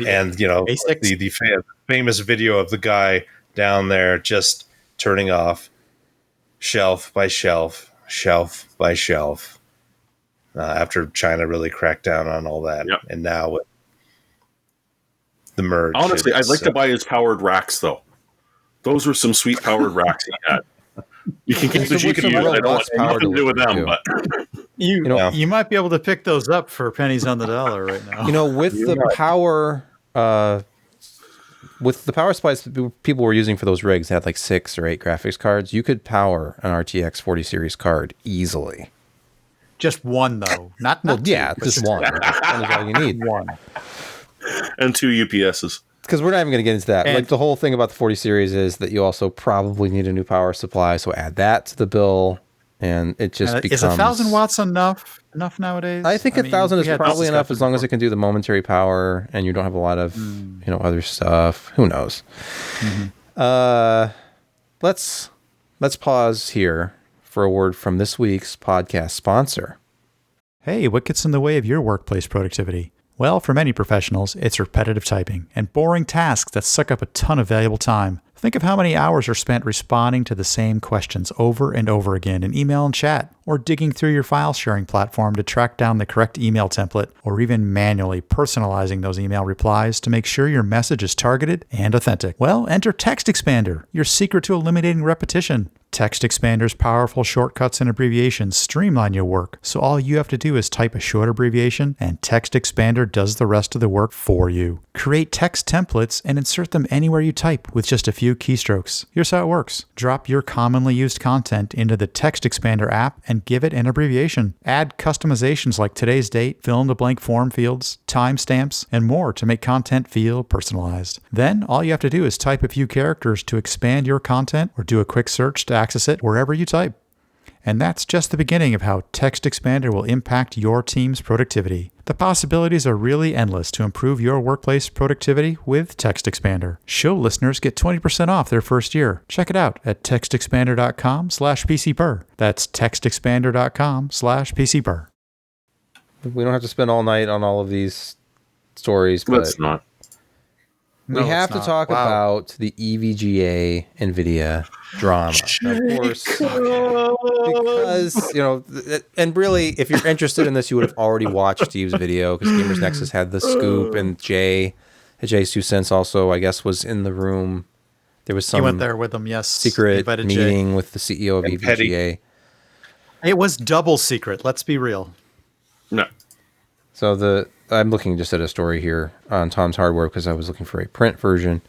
And, the famous video of the guy down there just turning off shelf by shelf by shelf after China really cracked down on all that. Yep. And now with the merge. Honestly, I'd like to buy his powered racks, though. Those were some sweet powered racks he had. You can keep the GPUs. I don't want nothing to do with them, but you might be able to pick those up for pennies on the dollar right now. With the power, with the power supplies people were using for those rigs, they had like 6 or 8 graphics cards. You could power an RTX 40 series card easily. Just one, though. Not two, just one. One is all you need. One. And 2 UPSs. Because we're not even going to get into that. Like the whole thing about the 40 series is that you also probably need a new power supply. So add that to the bill, and it just becomes. Is 1,000 watts enough nowadays? I think 1,000 is probably enough as long as it can do the momentary power, and you don't have a lot of other stuff. Who knows? Mm-hmm. Let's pause here for a word from this week's podcast sponsor. Hey, what gets in the way of your workplace productivity? Well, for many professionals, it's repetitive typing and boring tasks that suck up a ton of valuable time. Think of how many hours are spent responding to the same questions over and over again in email and chat, or digging through your file sharing platform to track down the correct email template, or even manually personalizing those email replies to make sure your message is targeted and authentic. Well, enter TextExpander, your secret to eliminating repetition. TextExpander's powerful shortcuts and abbreviations streamline your work, so all you have to do is type a short abbreviation, and TextExpander does the rest of the work for you. Create text templates and insert them anywhere you type with just a few keystrokes. Here's how it works. Drop your commonly used content into the TextExpander app and give it an abbreviation. Add customizations like today's date, fill in the blank form fields, timestamps, and more to make content feel personalized. Then all you have to do is type a few characters to expand your content or do a quick search to access it wherever you type. And that's just the beginning of how TextExpander will impact your team's productivity. The possibilities are really endless to improve your workplace productivity with TextExpander. Show listeners get 20% off their first year. Check it out at textexpander.com/PCPer. That's textexpander.com/PCPer. We don't have to spend all night on all of these stories, but let's not. We have to talk about the EVGA NVIDIA drama. Of course, because, and really, if you're interested in this, you would have already watched Steve's video because Gamers Nexus had the scoop, and Jay's 2 cents also, I guess, was in the room. There was some he went there with them, yes. Secret meeting with the CEO of EVGA. Petty. It was double secret, let's be real. No. So I'm looking just at a story here on Tom's Hardware because I was looking for a print version.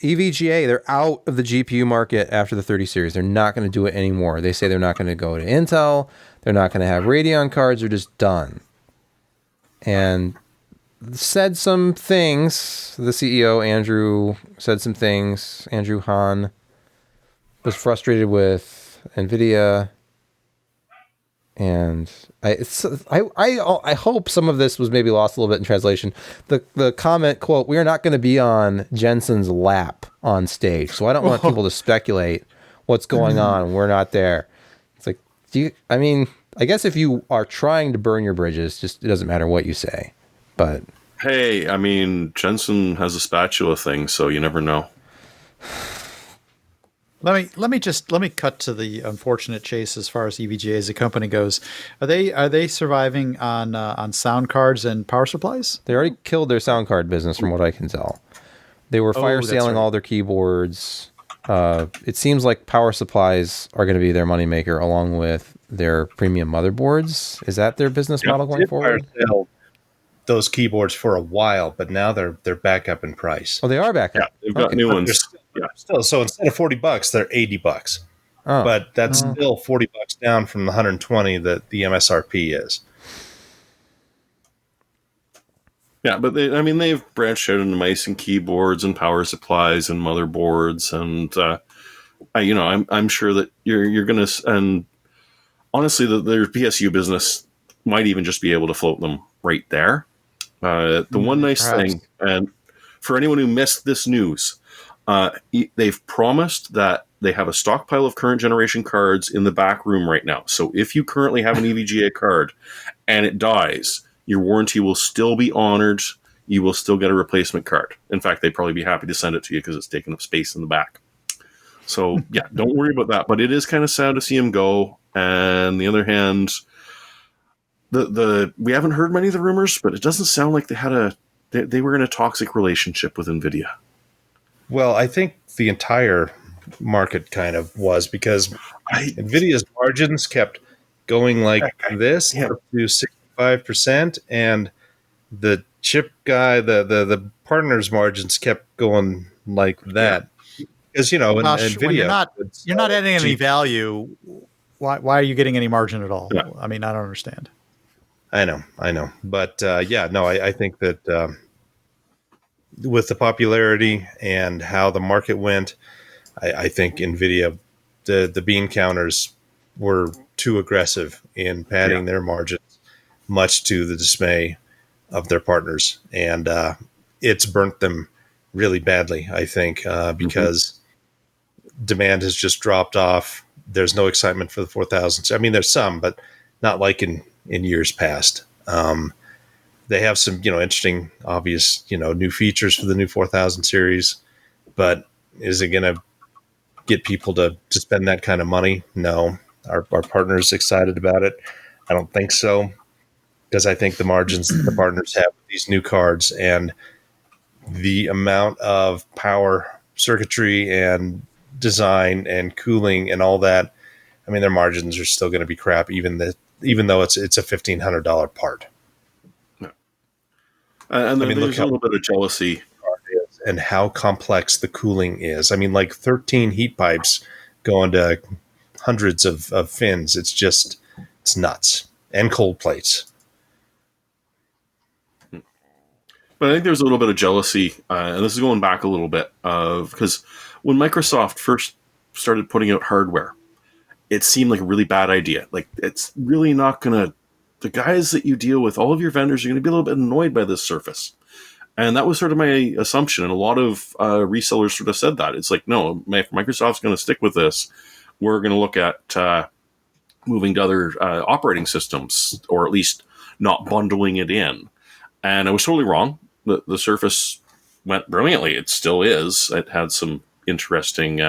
EVGA, they're out of the GPU market after the 30 series. They're not going to do it anymore. They say they're not going to go to Intel. They're not going to have Radeon cards. They're just done. And said some things. The CEO, Andrew, said some things. Andrew Han was frustrated with NVIDIA. And I hope some of this was maybe lost a little bit in translation. The comment, quote, "We are not going to be on Jensen's lap on stage, so I don't want people to speculate what's going on. We're not there." It's like, I guess if you are trying to burn your bridges, just it doesn't matter what you say. But hey, Jensen has a spatula thing, so you never know. Let me cut to the unfortunate chase as far as EVGA as a company goes. Are they surviving on sound cards and power supplies? They already killed their sound card business, from what I can tell. They were fire sailing all their keyboards. It seems like power supplies are going to be their moneymaker, along with their premium motherboards. Is that their business model going forward? Those keyboards for a while, but now they're back up in price. Oh, they are back up. Yeah, they've got new ones. Still, so instead of $40, they're $80. Oh, but that's still $40 down from the 120 that the MSRP is. Yeah, but they've branched out into mice and keyboards and power supplies and motherboards, and I'm sure that you're gonna, and honestly, their PSU business might even just be able to float them right there. The one nice thing, and for anyone who missed this news, they've promised that they have a stockpile of current generation cards in the back room right now. So if you currently have an EVGA card and it dies, your warranty will still be honored. You will still get a replacement card. In fact, they'd probably be happy to send it to you because it's taking up space in the back. So yeah, don't worry about that. But it is kind of sad to see him go. And on the other hand, we haven't heard many of the rumors, but it doesn't sound like they were in a toxic relationship with NVIDIA. Well, I think the entire market kind of was, because NVIDIA's margins kept going like this up to 65%, and the chip guy, the partner's margins kept going like that. Because NVIDIA, you're not adding any value. Why are you getting any margin at all? Yeah. I don't understand. I know, but I think that with the popularity and how the market went, I think NVIDIA, the bean counters were too aggressive in padding their margins, much to the dismay of their partners, and it's burnt them really badly. I think because demand has just dropped off. There's no excitement for the 4000. There's some, but not like in years past. They have some, interesting, obvious, new features for the new 4000 series, but is it going to get people to spend that kind of money? No. Our partner's excited about it. I don't think so, because I think the margins that the partners have with these new cards and the amount of power, circuitry, and design and cooling and all that, their margins are still going to be crap, even though it's a $1,500 part. And there's a little bit of jealousy. And how complex the cooling is. 13 heat pipes going to hundreds of fins. It's nuts. And cold plates. But I think there's a little bit of jealousy, and this is going back a little bit, because when Microsoft first started putting out hardware, it seemed like a really bad idea. Like, it's really not going to... The guys that you deal with, all of your vendors, are going to be a little bit annoyed by this Surface. And that was sort of my assumption, and a lot of resellers sort of said that. It's like, no, if Microsoft's going to stick with this, we're going to look at moving to other operating systems, or at least not bundling it in. And I was totally wrong. The Surface went brilliantly. It still is. It had some interesting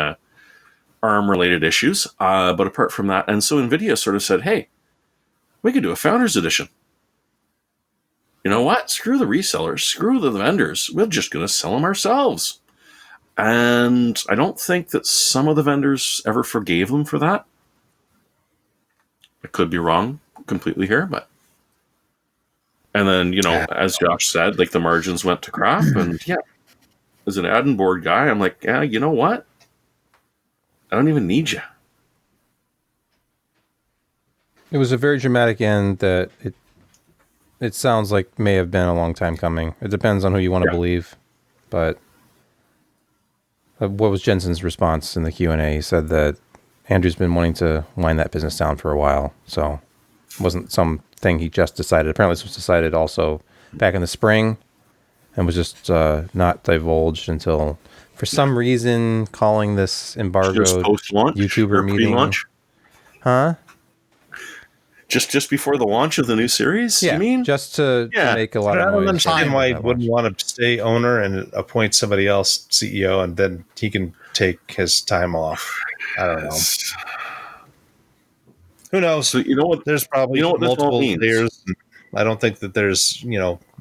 ARM-related issues, but apart from that, and so NVIDIA sort of said, hey, we could do a Founders Edition. You know what? Screw the resellers. Screw the vendors. We're just going to sell them ourselves. And I don't think that some of the vendors ever forgave them for that. I could be wrong completely here, but... And then, as Josh said, like, the margins went to crap, and as an add-in board guy, I'm like, yeah, you know what? I don't even need you. It was a very dramatic end that it sounds like may have been a long time coming. It depends on who you want to believe. But what was Jensen's response in the Q&A? He said that Andrew's been wanting to wind that business down for a while. So it wasn't something he just decided. Apparently this was decided also back in the spring and was just not divulged until, for some reason, calling this embargoed YouTuber meeting. Pre-launch? Huh? Just before the launch of the new series, you mean? Just to make a lot of noise. I don't understand why he wouldn't want to stay owner and appoint somebody else CEO, and then he can take his time off. I don't know. Who knows? So you know what? There's probably multiple layers. I don't think that there's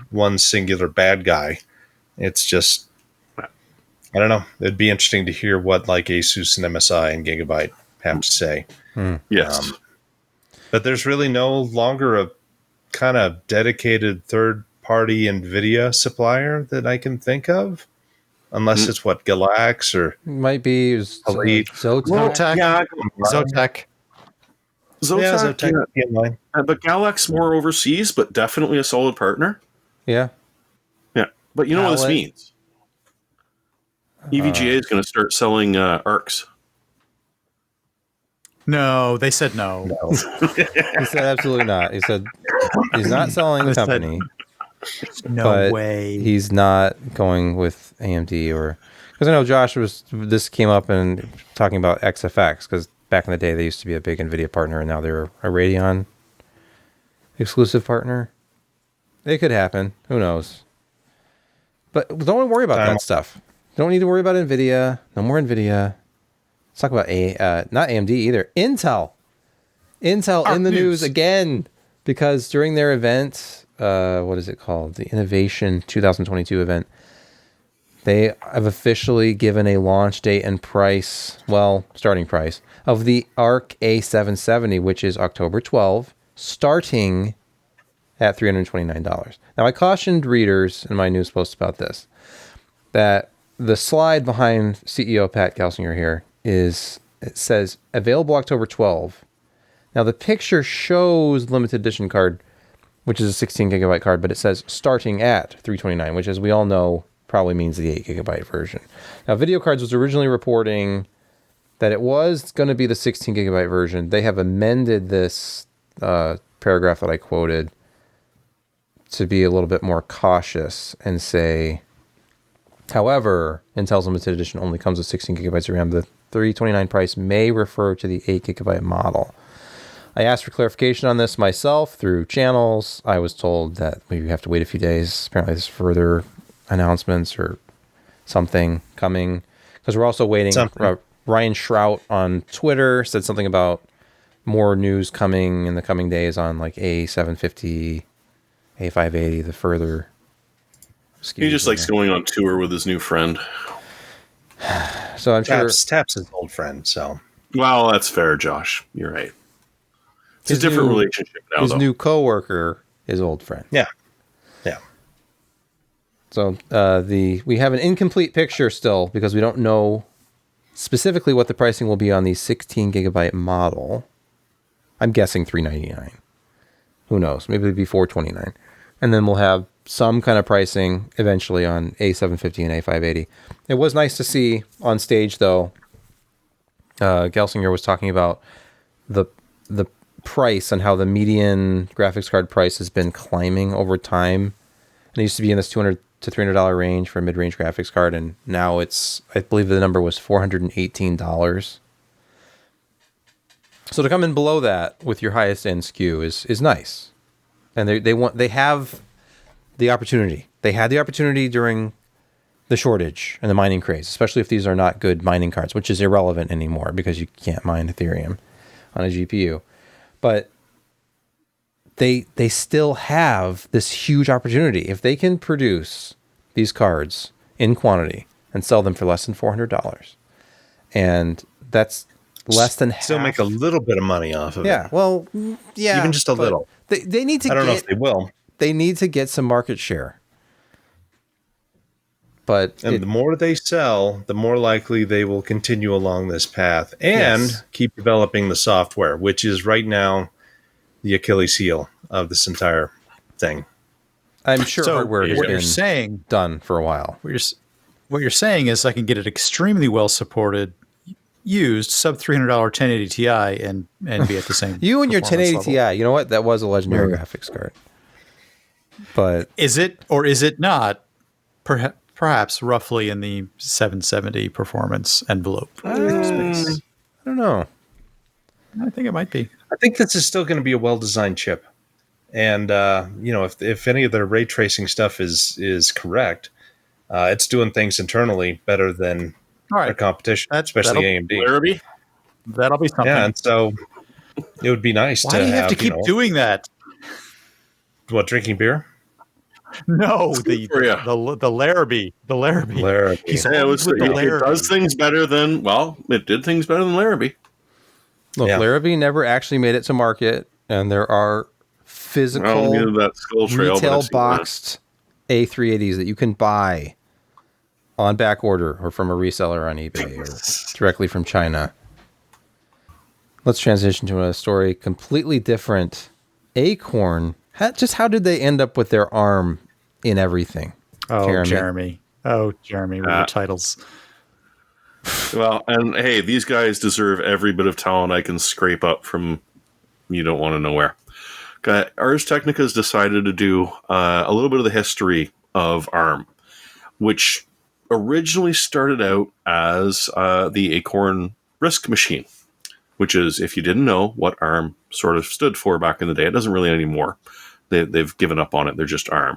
one singular bad guy. It's just, I don't know. It'd be interesting to hear what like Asus and MSI and Gigabyte have to say. Yes. But there's really no longer a kind of dedicated third-party NVIDIA supplier that I can think of, unless it's Galax or might be Elite. Zotac. Yeah, Zotac. Zotac. But Galax more overseas, but definitely a solid partner. Yeah. Yeah. But you know what this means? EVGA is going to start selling ARCs. No, they said no. He said absolutely not. He said he's not selling the company. No way. He's not going with AMD or, because I know Josh this came up and talking about XFX, because back in the day they used to be a big NVIDIA partner and now they're a Radeon exclusive partner. It could happen. Who knows? But don't worry about that stuff. Don't need to worry about NVIDIA. No more NVIDIA. Let's talk about not AMD either. Intel in the news again, because during their event, what is it called? The Innovation 2022 event. They have officially given a launch date and price, starting price of the Arc A770, which is October 12, starting at $329. Now, I cautioned readers in my news post about this, that the slide behind CEO Pat Gelsinger here it says available October 12. Now the picture shows limited edition card, which is a 16 gigabyte card, but it says starting at $329, which, as we all know, probably means the 8 gigabyte version. Now Video Cards was originally reporting that it was going to be the 16 gigabyte version. They have amended this paragraph that I quoted to be a little bit more cautious and say, however, Intel's limited edition only comes with 16 gigabytes of RAM. The $329 price may refer to the 8 gigabyte model. I asked for clarification on this myself through channels. I was told that we have to wait a few days. Apparently there's further announcements or something coming, because we're also waiting. Ryan Shrout on Twitter said something about more news coming in the coming days on like A750, A580, the further SKUs. He just likes going on tour with his new friend. So I'm sure Tap's his old friend. So, well, that's fair, Josh. You're right. It's a different relationship now. His new coworker is old friend. Yeah. So we have an incomplete picture still, because we don't know specifically what the pricing will be on the 16 gigabyte model. I'm guessing $399. Who knows? Maybe it'll be $429, and then we'll have some kind of pricing eventually on A750 and A580. It was nice to see on stage, though. Gelsinger was talking about the price and how the median graphics card price has been climbing over time. And it used to be in this $200 to $300 range for a mid-range graphics card, and now it's, I believe the number was $418. So to come in below that with your highest end SKU is nice. And they have the opportunity. They had the opportunity during the shortage and the mining craze, especially if these are not good mining cards, which is irrelevant anymore because you can't mine Ethereum on a GPU. But they still have this huge opportunity. If they can produce these cards in quantity and sell them for less than $400, and that's less than half. Still make a little bit of money off of it. Yeah, well, yeah. Even just a little. They need to I don't know if they will. They need to get some market share. But And the more they sell, the more likely they will continue along this path and keep developing the software, which is right now the Achilles heel of this entire thing. I'm sure So hardware has what been you're saying, done for a while. what you're saying is I can get it extremely well supported, used sub $300 1080 Ti and be at the same. You and your performance 1080 level. Ti, you know what? That was a legendary graphics card. But Is it or is it not? Perhaps roughly in the 770 performance envelope space. I don't know. I think it might be. I think this is still going to be a well-designed chip. And, if any of the ray tracing stuff is correct, it's doing things internally better than our competition, especially AMD. Larrabee? That'll be something. Yeah, and so it would be nice Why to do you have to keep doing that? What, drinking beer? No, the Larrabee. The Larrabee. Larrabee. He's Yeah, always with the it Larrabee. does things better than, it did things better than Larrabee. Look, Yeah. Larrabee never actually made it to market, and there are physical that skull trail, retail boxed A380s that you can buy on back order or from a reseller on eBay or directly from China. Let's transition to a story completely different. Acorn. How did they end up with their ARM in everything? Oh, Jeremy, with your titles. Well, and hey, these guys deserve every bit of talent I can scrape up from you don't want to know where. Ars Technica's decided to do a little bit of the history of ARM, which originally started out as the Acorn RISC machine, which is, if you didn't know what ARM sort of stood for back in the day, it doesn't really anymore. They've given up on it. They're just ARM.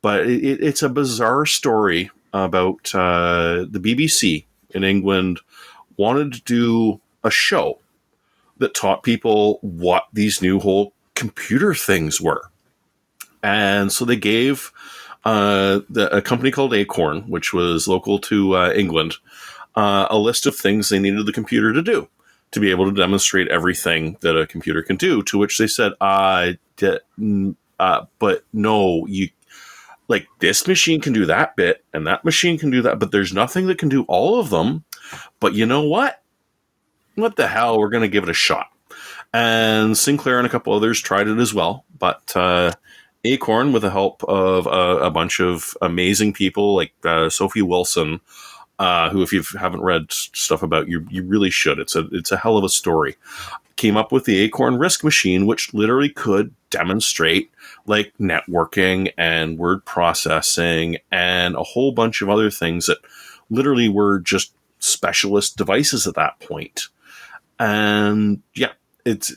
But it's a bizarre story about the BBC in England wanted to do a show that taught people what these new whole computer things were. And so they gave a company called Acorn, which was local to England, a list of things they needed the computer to do to be able to demonstrate everything that a computer can do, to which they said, but no, this machine can do that bit and that machine can do that, but there's nothing that can do all of them. But you know what? What the hell? We're going to give it a shot. And Sinclair and a couple others tried it as well. But Acorn, with the help of a bunch of amazing people like Sophie Wilson, who, if you haven't read stuff about, you really should. It's a hell of a story. Came up with the Acorn RISC machine, which literally could demonstrate networking and word processing and a whole bunch of other things that literally were just specialist devices at that point. And yeah, it's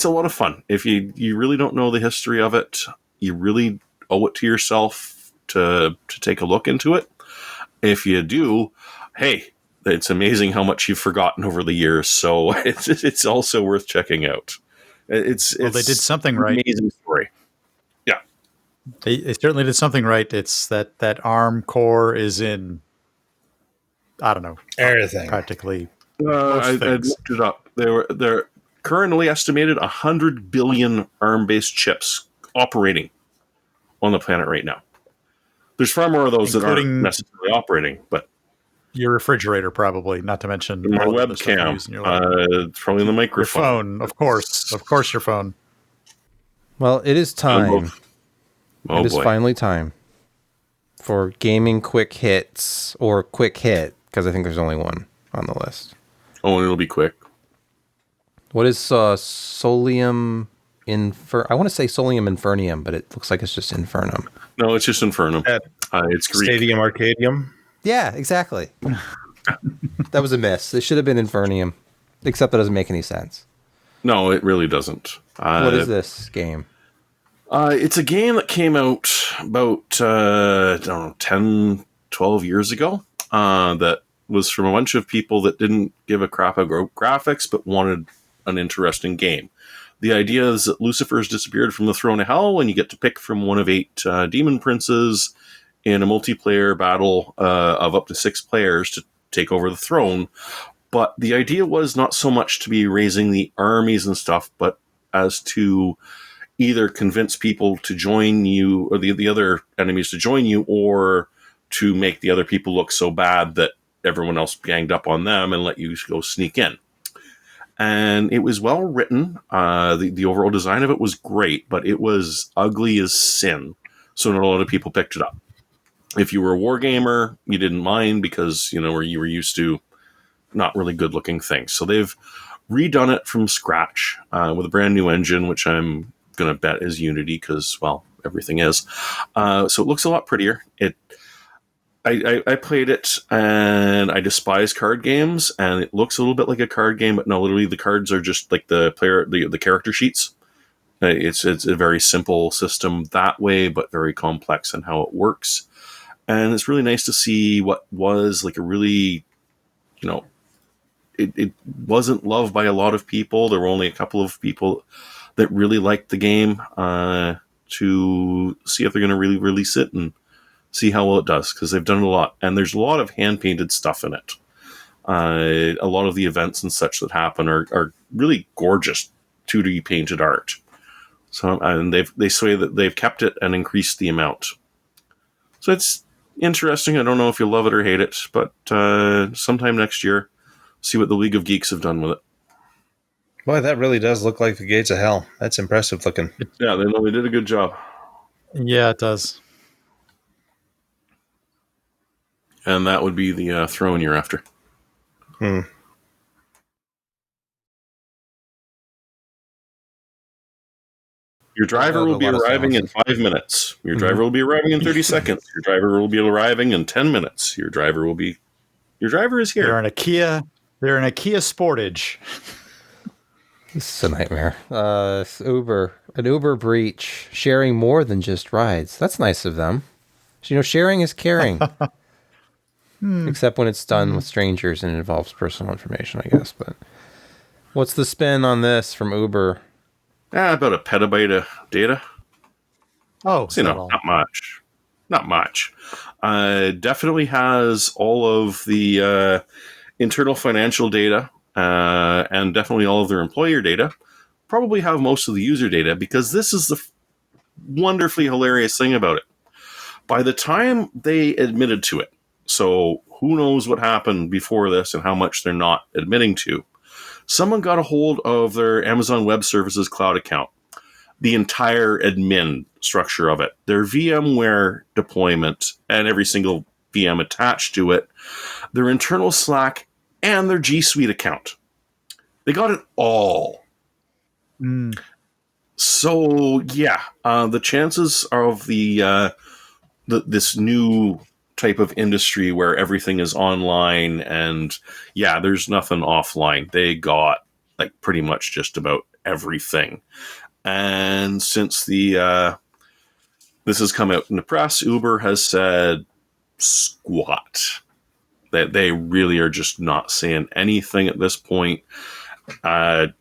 a lot of fun. If you really don't know the history of it, you really owe it to yourself to take a look into it. If you do, hey, it's amazing how much you've forgotten over the years. So it's also worth checking out. They did something right. Amazing story. Yeah, they certainly did something right. It's that ARM core is in, I don't know, everything practically. I looked it up. They're currently estimated 100 billion ARM-based chips operating on the planet right now. There's far more of those that aren't necessarily operating, but your refrigerator, probably, not to mention my webcam, probably the microphone, your phone, of course, your phone. Well, it is time. It is finally time for gaming quick hits, or quick hit, because I think there's only one on the list. Oh, and it'll be quick. What is Solium I want to say Solium Infernium, but it looks like it's just Infernum. No, it's just Infernum. It's Greek. Stadium Arcadium. Yeah, exactly. That was a miss. It should have been Infernium, except that doesn't make any sense. No, it really doesn't. What is this game? It's a game that came out about 10, 12 years ago. That was from a bunch of people that didn't give a crap about graphics, but wanted an interesting game. The idea is that Lucifer's disappeared from the throne of hell, and you get to pick from one of 8 demon princes in a multiplayer battle of up to 6 players to take over the throne. But the idea was not so much to be raising the armies and stuff, but as to either convince people to join you, or the other enemies to join you, or to make the other people look so bad that everyone else ganged up on them and let you go sneak in. And it was well written. The overall design of it was great, but it was ugly as sin. So not a lot of people picked it up. If you were a war gamer, you didn't mind because, you were used to not really good looking things. So they've redone it from scratch with a brand new engine, which I'm going to bet is Unity because, well, everything is. So it looks a lot prettier. I played it and I despise card games, and it looks a little bit like a card game, but no, literally the cards are just like the character sheets. It's a very simple system that way, but very complex in how it works. And it's really nice to see what was like a really, it wasn't loved by a lot of people. There were only a couple of people that really liked the game to see if they're going to really release it and see how well it does, because they've done a lot. And there's a lot of hand-painted stuff in it. A lot of the events and such that happen are really gorgeous 2D painted art. So, and they say that they've kept it and increased the amount. So it's interesting. I don't know if you'll love it or hate it, but sometime next year, see what the League of Geeks have done with it. Boy, that really does look like the gates of hell. That's impressive looking. Yeah, they did a good job. Yeah, it does. And that would be the throne you're after. Hmm. Your driver will be arriving in 5 minutes. Your driver will be arriving in 30 seconds. Your driver will be arriving in 10 minutes. Your driver is here. They're in a Kia Sportage. This is a nightmare. An Uber breach, sharing more than just rides. That's nice of them. Sharing is caring. Except when it's done with strangers and it involves personal information, I guess. But what's the spin on this from Uber? About a petabyte of data. Oh, so, not much. Not much. Definitely has all of the internal financial data and definitely all of their employer data. Probably have most of the user data, because this is the wonderfully hilarious thing about it. By the time they admitted to it, so who knows what happened before this and how much they're not admitting to, someone got a hold of their Amazon Web Services cloud account, the entire admin structure of it, their VMware deployment and every single VM attached to it, their internal Slack, and their G Suite account. They got it all. So, yeah, the chances of this new type of industry where everything is online and there's nothing offline. They got like pretty much just about everything. And since this has come out in the press, Uber has said squat. That they really are just not saying anything at this point.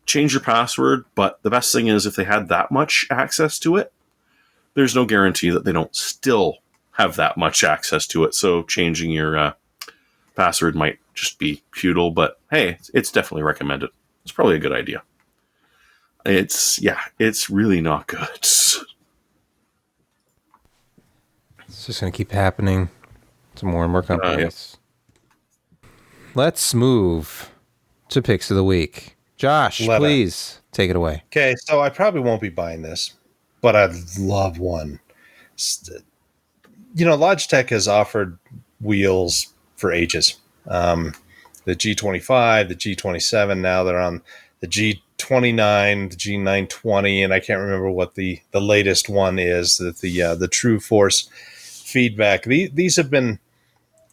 Change your password, but the best thing is if they had that much access to it, there's no guarantee that they don't still have that much access to it. So changing your password might just be futile, but hey, it's definitely recommended. It's probably a good idea. It's really not good. It's just going to keep happening to more and more companies. Let's move to picks of the week. Josh, please take it away. Okay, so I probably won't be buying this, but I'd love one. Logitech has offered wheels for ages. The G25, the G27, now they're on the G29, the G920, and I can't remember what the latest one is, the True Force feedback. These have been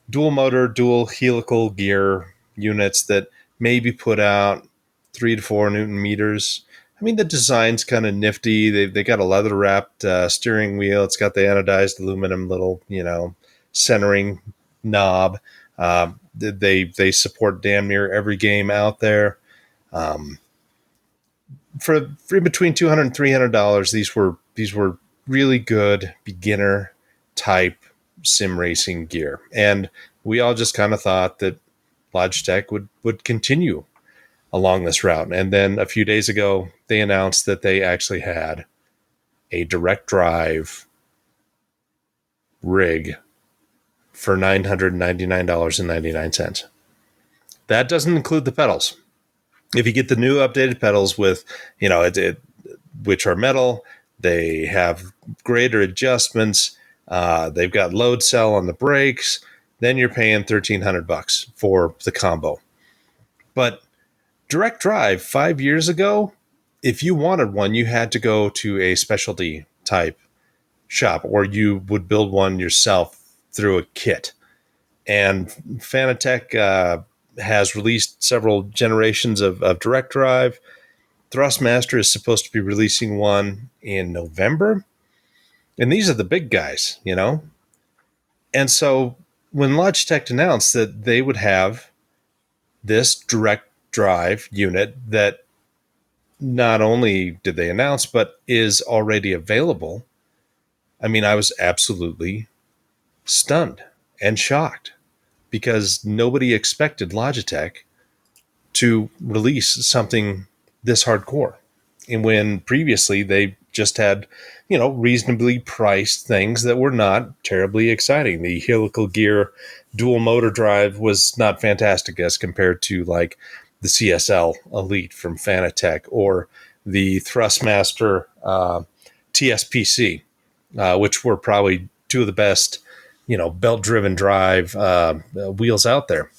dual motor, dual helical gear units that maybe put out 3 to 4 Newton meters. I mean, the design's kind of nifty. They got a leather wrapped steering wheel. It's got the anodized aluminum little, centering knob. They support damn near every game out there. For between $200 and $300, these were really good beginner type sim racing gear, and we all just kind of thought that Logitech would continue along this route. And then a few days ago, they announced that they actually had a direct drive rig for $999.99. That doesn't include the pedals. If you get the new updated pedals with, which are metal, they have greater adjustments. They've got load cell on the brakes. Then you're paying $1,300 for the combo. But direct drive 5 years ago, if you wanted one, you had to go to a specialty type shop, or you would build one yourself through a kit. And Fanatec has released several generations of direct drive. Thrustmaster is supposed to be releasing one in November. And these are the big guys, And so when Logitech announced that they would have this direct drive unit that not only did they announce, but is already available, I mean, I was absolutely stunned and shocked because nobody expected Logitech to release something this hardcore. And when previously they just had, reasonably priced things that were not terribly exciting. The helical gear dual motor drive was not fantastic as compared to like the CSL Elite from Fanatec or the Thrustmaster TSPC, which were probably two of the best, belt-driven drive wheels out there.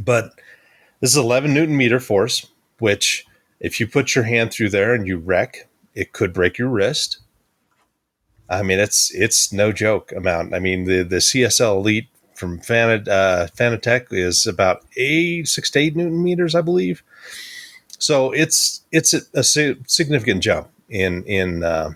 But this is 11 Newton meter force, which if you put your hand through there and you wreck, it could break your wrist. I mean, it's no joke amount. I mean, the CSL Elite from Fanatec is about 6 to 8 Newton meters, I believe. So it's a significant jump in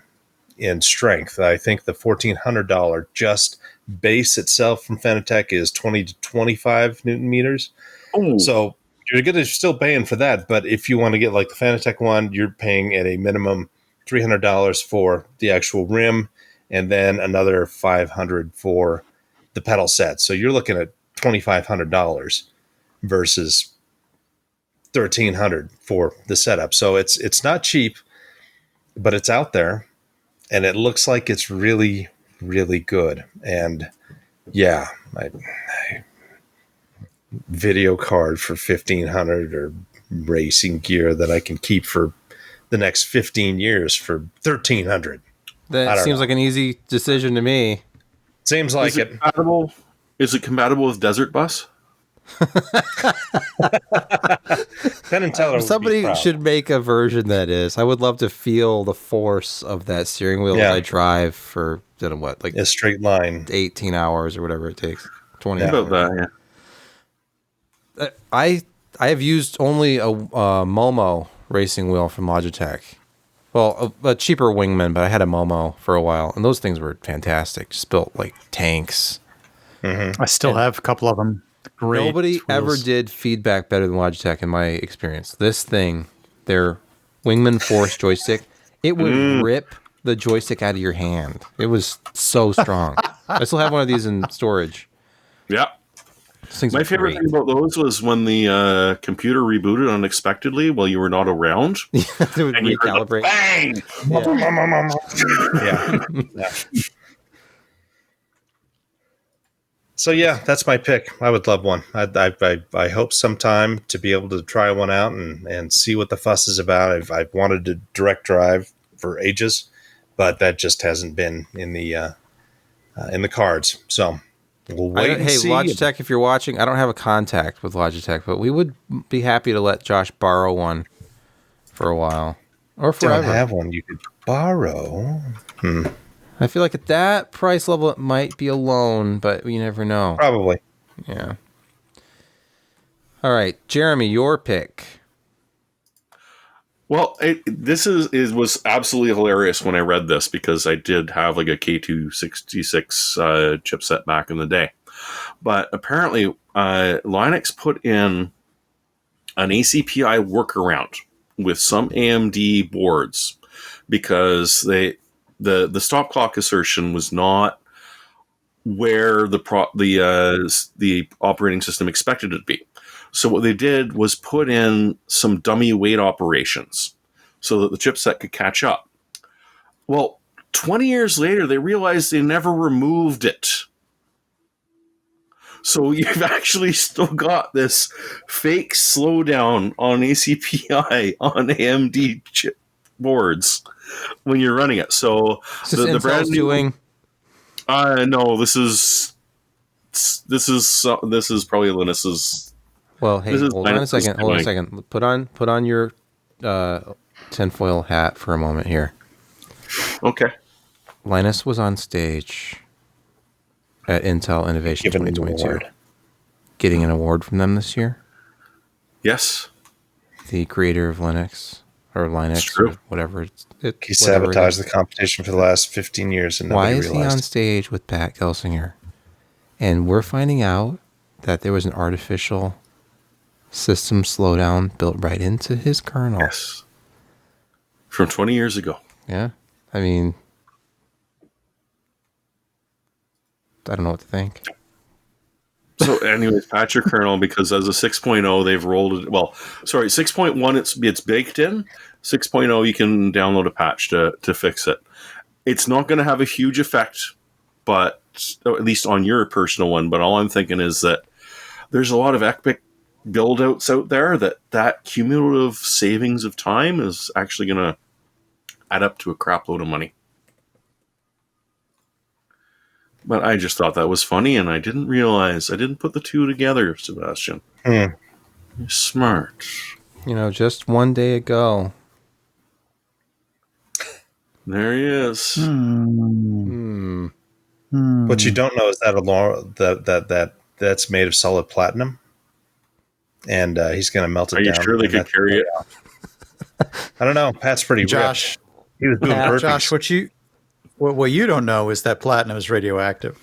strength. I think the $1,400 just base itself from Fanatec is 20 to 25 Newton meters. Oh. So you're still paying for that. But if you want to get like the Fanatec one, you're paying at a minimum $300 for the actual rim, and then another $500 for the pedal set. So you're looking at $2,500 versus $1,300 for the setup. So it's not cheap, but it's out there, and it looks like it's really, really good. And yeah, my video card for $1,500 or racing gear that I can keep for the next 15 years for $1,300. That seems like an easy decision to me. Seems like it. Is it compatible with Desert Bus? Penn and Teller. Somebody should make a version that is. I would love to feel the force of that steering wheel as I drive for like a straight line, 18 hours or whatever it takes. 20 hours. About that, yeah. I have used only a Momo racing wheel from Logitech. Well, a cheaper Wingman, but I had a Momo for a while, and those things were fantastic. Just built like tanks. Mm-hmm. I still have a couple of them. Great Nobody wheels. ever did feedback better than Logitech in my experience. This thing, their Wingman Force joystick, it would rip the joystick out of your hand. It was so strong. I still have one of these in storage. Yeah. My favorite thing about those was when the computer rebooted unexpectedly while you were not around. It would and recalibrate. Bang! Yeah. So yeah, that's my pick. I would love one. I hope sometime to be able to try one out and see what the fuss is about. I've wanted to direct drive for ages, but that just hasn't been in the cards. So we'll wait and see. Logitech, if you're watching, I don't have a contact with Logitech, but we would be happy to let Josh borrow one for a while or forever. Don't have one you could borrow. I feel like at that price level, it might be a loan, but you never know. Probably. Yeah. All right, Jeremy, your pick. Well, this was absolutely hilarious when I read this because I did have like a K266 chipset back in the day. But apparently, Linux put in an ACPI workaround with some AMD boards because the stop clock assertion was not where the operating system expected it to be. So what they did was put in some dummy wait operations so that the chipset could catch up. Well, 20 years later, they realized they never removed it. So you've actually still got this fake slowdown on ACPI on AMD chip boards when you're running it. So the brand new doing. No, this is probably Linus's. Well, hey, hold on a second. Put on your tinfoil hat for a moment here. Okay. Linus was on stage at Intel Innovation 2022, getting an award from them this year. Yes. The creator of Linux or Linux, or whatever. He sabotaged the competition for the last 15 years, and why is he on stage with Pat Gelsinger? And we're finding out that there was an artificial system slowdown built right into his kernel. Yes. From 20 years ago. Yeah. I mean, I don't know what to think. So anyways, patch your kernel, because as a 6.0, they've rolled it. Well, sorry, 6.1, it's baked in. 6.0, you can download a patch to fix it. It's not going to have a huge effect, but at least on your personal one. But all I'm thinking is that there's a lot of epic build-outs out there that cumulative savings of time is actually going to add up to a crap load of money. But I just thought that was funny, and I didn't put the two together, Sebastian. You're smart. Just one day ago. There he is. What you don't know is that that's made of solid platinum, and he's going to melt it down. Are you sure they could carry it? I don't know. Pat's pretty rich. He was doing burpees. Josh, what you don't know is that platinum is radioactive.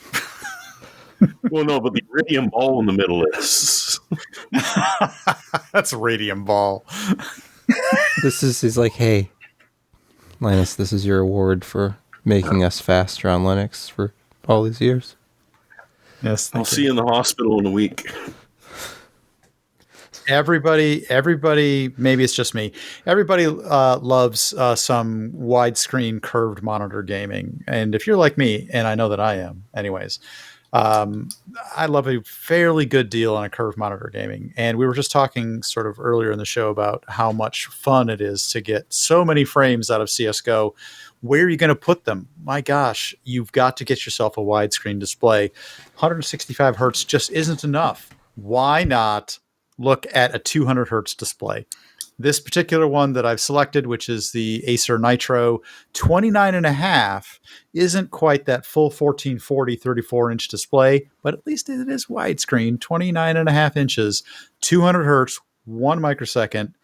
Well, no, but the iridium ball in the middle is. That's a radium ball. He's like, hey, Linus, this is your award for making us faster on Linux for all these years. Yes, I'll see you in the hospital in a week. Everybody, maybe it's just me. Everybody loves some widescreen curved monitor gaming. And if you're like me, and I know that I am anyways, I love a fairly good deal on a curved monitor gaming. And we were just talking sort of earlier in the show about how much fun it is to get so many frames out of CSGO. Where are you going to put them? My gosh, you've got to get yourself a widescreen display. 165 hertz just isn't enough. Why not look at a 200 hertz display? This particular one that I've selected, which is the Acer Nitro 29.5, isn't quite that full 1440 34-inch display, but at least it is widescreen, 29.5 inches, 200 hertz, 1 microsecond,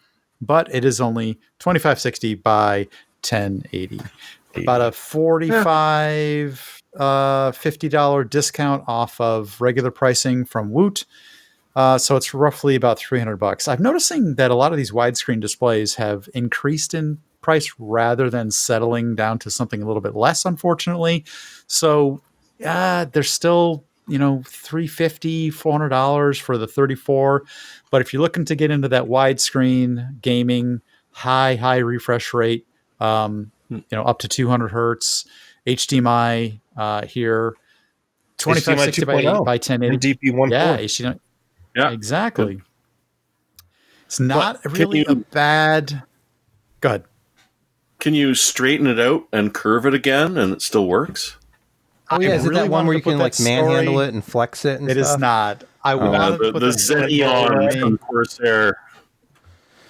but it is only 2560 by 1080. About a $45, $50 discount off of regular pricing from Woot. So it's roughly about $300. I'm noticing that a lot of these widescreen displays have increased in price rather than settling down to something a little bit less, unfortunately. So they're still, $350, $400 for the 34. But if you're looking to get into that widescreen gaming, high refresh rate, up to 200 hertz, HDMI here, 2560 by 1080. DP 1.4. Yeah, HDMI. Yeah, exactly. Good. It's not really a bad. Go ahead. Can you straighten it out and curve it again, and it still works? Oh yeah, is it that one where you can manhandle it and flex it? And it stuff? Is not. I wanted to put the Xenon from Corsair.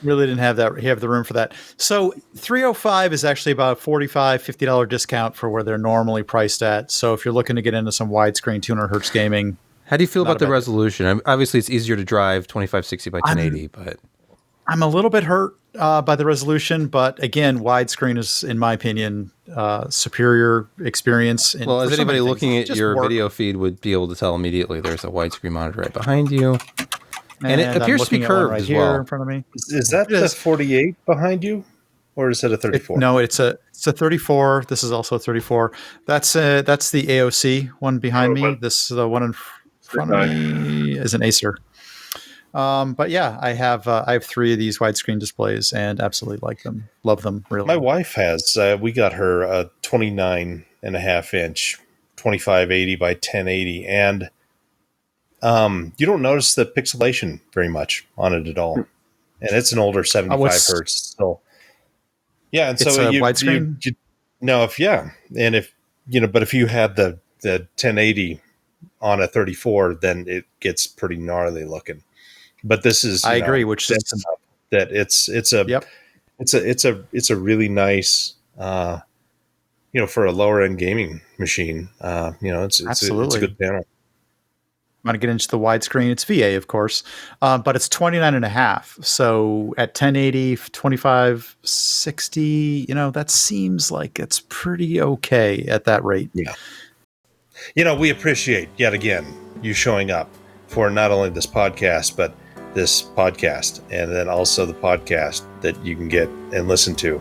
Really didn't have that. You have the room for that. So 305 is actually about $45, $50 discount for where they're normally priced at. So if you're looking to get into some widescreen 200 hertz gaming. How do you feel about the resolution? Obviously, it's easier to drive 2560 by 1080, but I'm a little bit hurt by the resolution. But again, widescreen is, in my opinion, superior experience. Well, as anybody looking at your video feed would be able to tell immediately, there's a widescreen monitor right behind you. And it appears to be curved as well. In front of me. Is that the 48 behind you, or is it a 34? No, it's a 34. This is also a 34. That's the AOC one behind me. This is the one in front of me is an Acer. But yeah, I have 3 of these widescreen displays and absolutely like them, love them. Really, my wife has. We got her a 29.5 inch 2580 by 1080, and you don't notice the pixelation very much on it at all. And it's an older 75 hertz still. Yeah, and it's so a widescreen. But if you had the 1080 on a 34, then it gets pretty gnarly looking. But this is I agree, which is that it's a really nice for a lower end gaming machine. It's a good panel. I'm going to get into the widescreen. It's VA, of course, but it's 29.5. So at 1080, 2560, that seems like it's pretty okay at that rate. Yeah. We appreciate yet again you showing up for not only this podcast, but this podcast, and then also the podcast that you can get and listen to,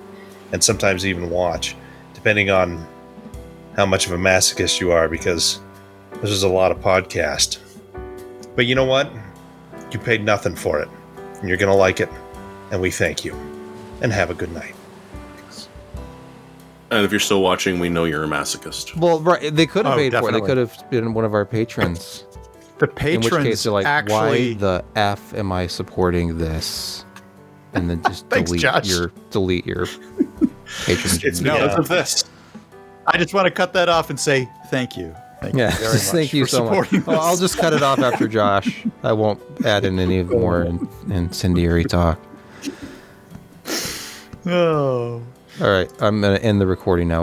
and sometimes even watch, depending on how much of a masochist you are, because this is a lot of podcast. But you know what? You paid nothing for it, and you're going to like it, and we thank you, and have a good night. And if you're still watching, we know you're a masochist. Well, right, they could have paid for it. Definitely. They could have been one of our patrons. The patrons, in which case they're like, actually, why the F am I supporting this? And then just Thanks, Josh. delete your patronage. It's because of this. I just want to cut that off and say thank you. Thank you very much thank you for so much. supporting Well, this. I'll just cut it off after Josh. I won't add in any more incendiary talk. Oh. All right, I'm going to end the recording now.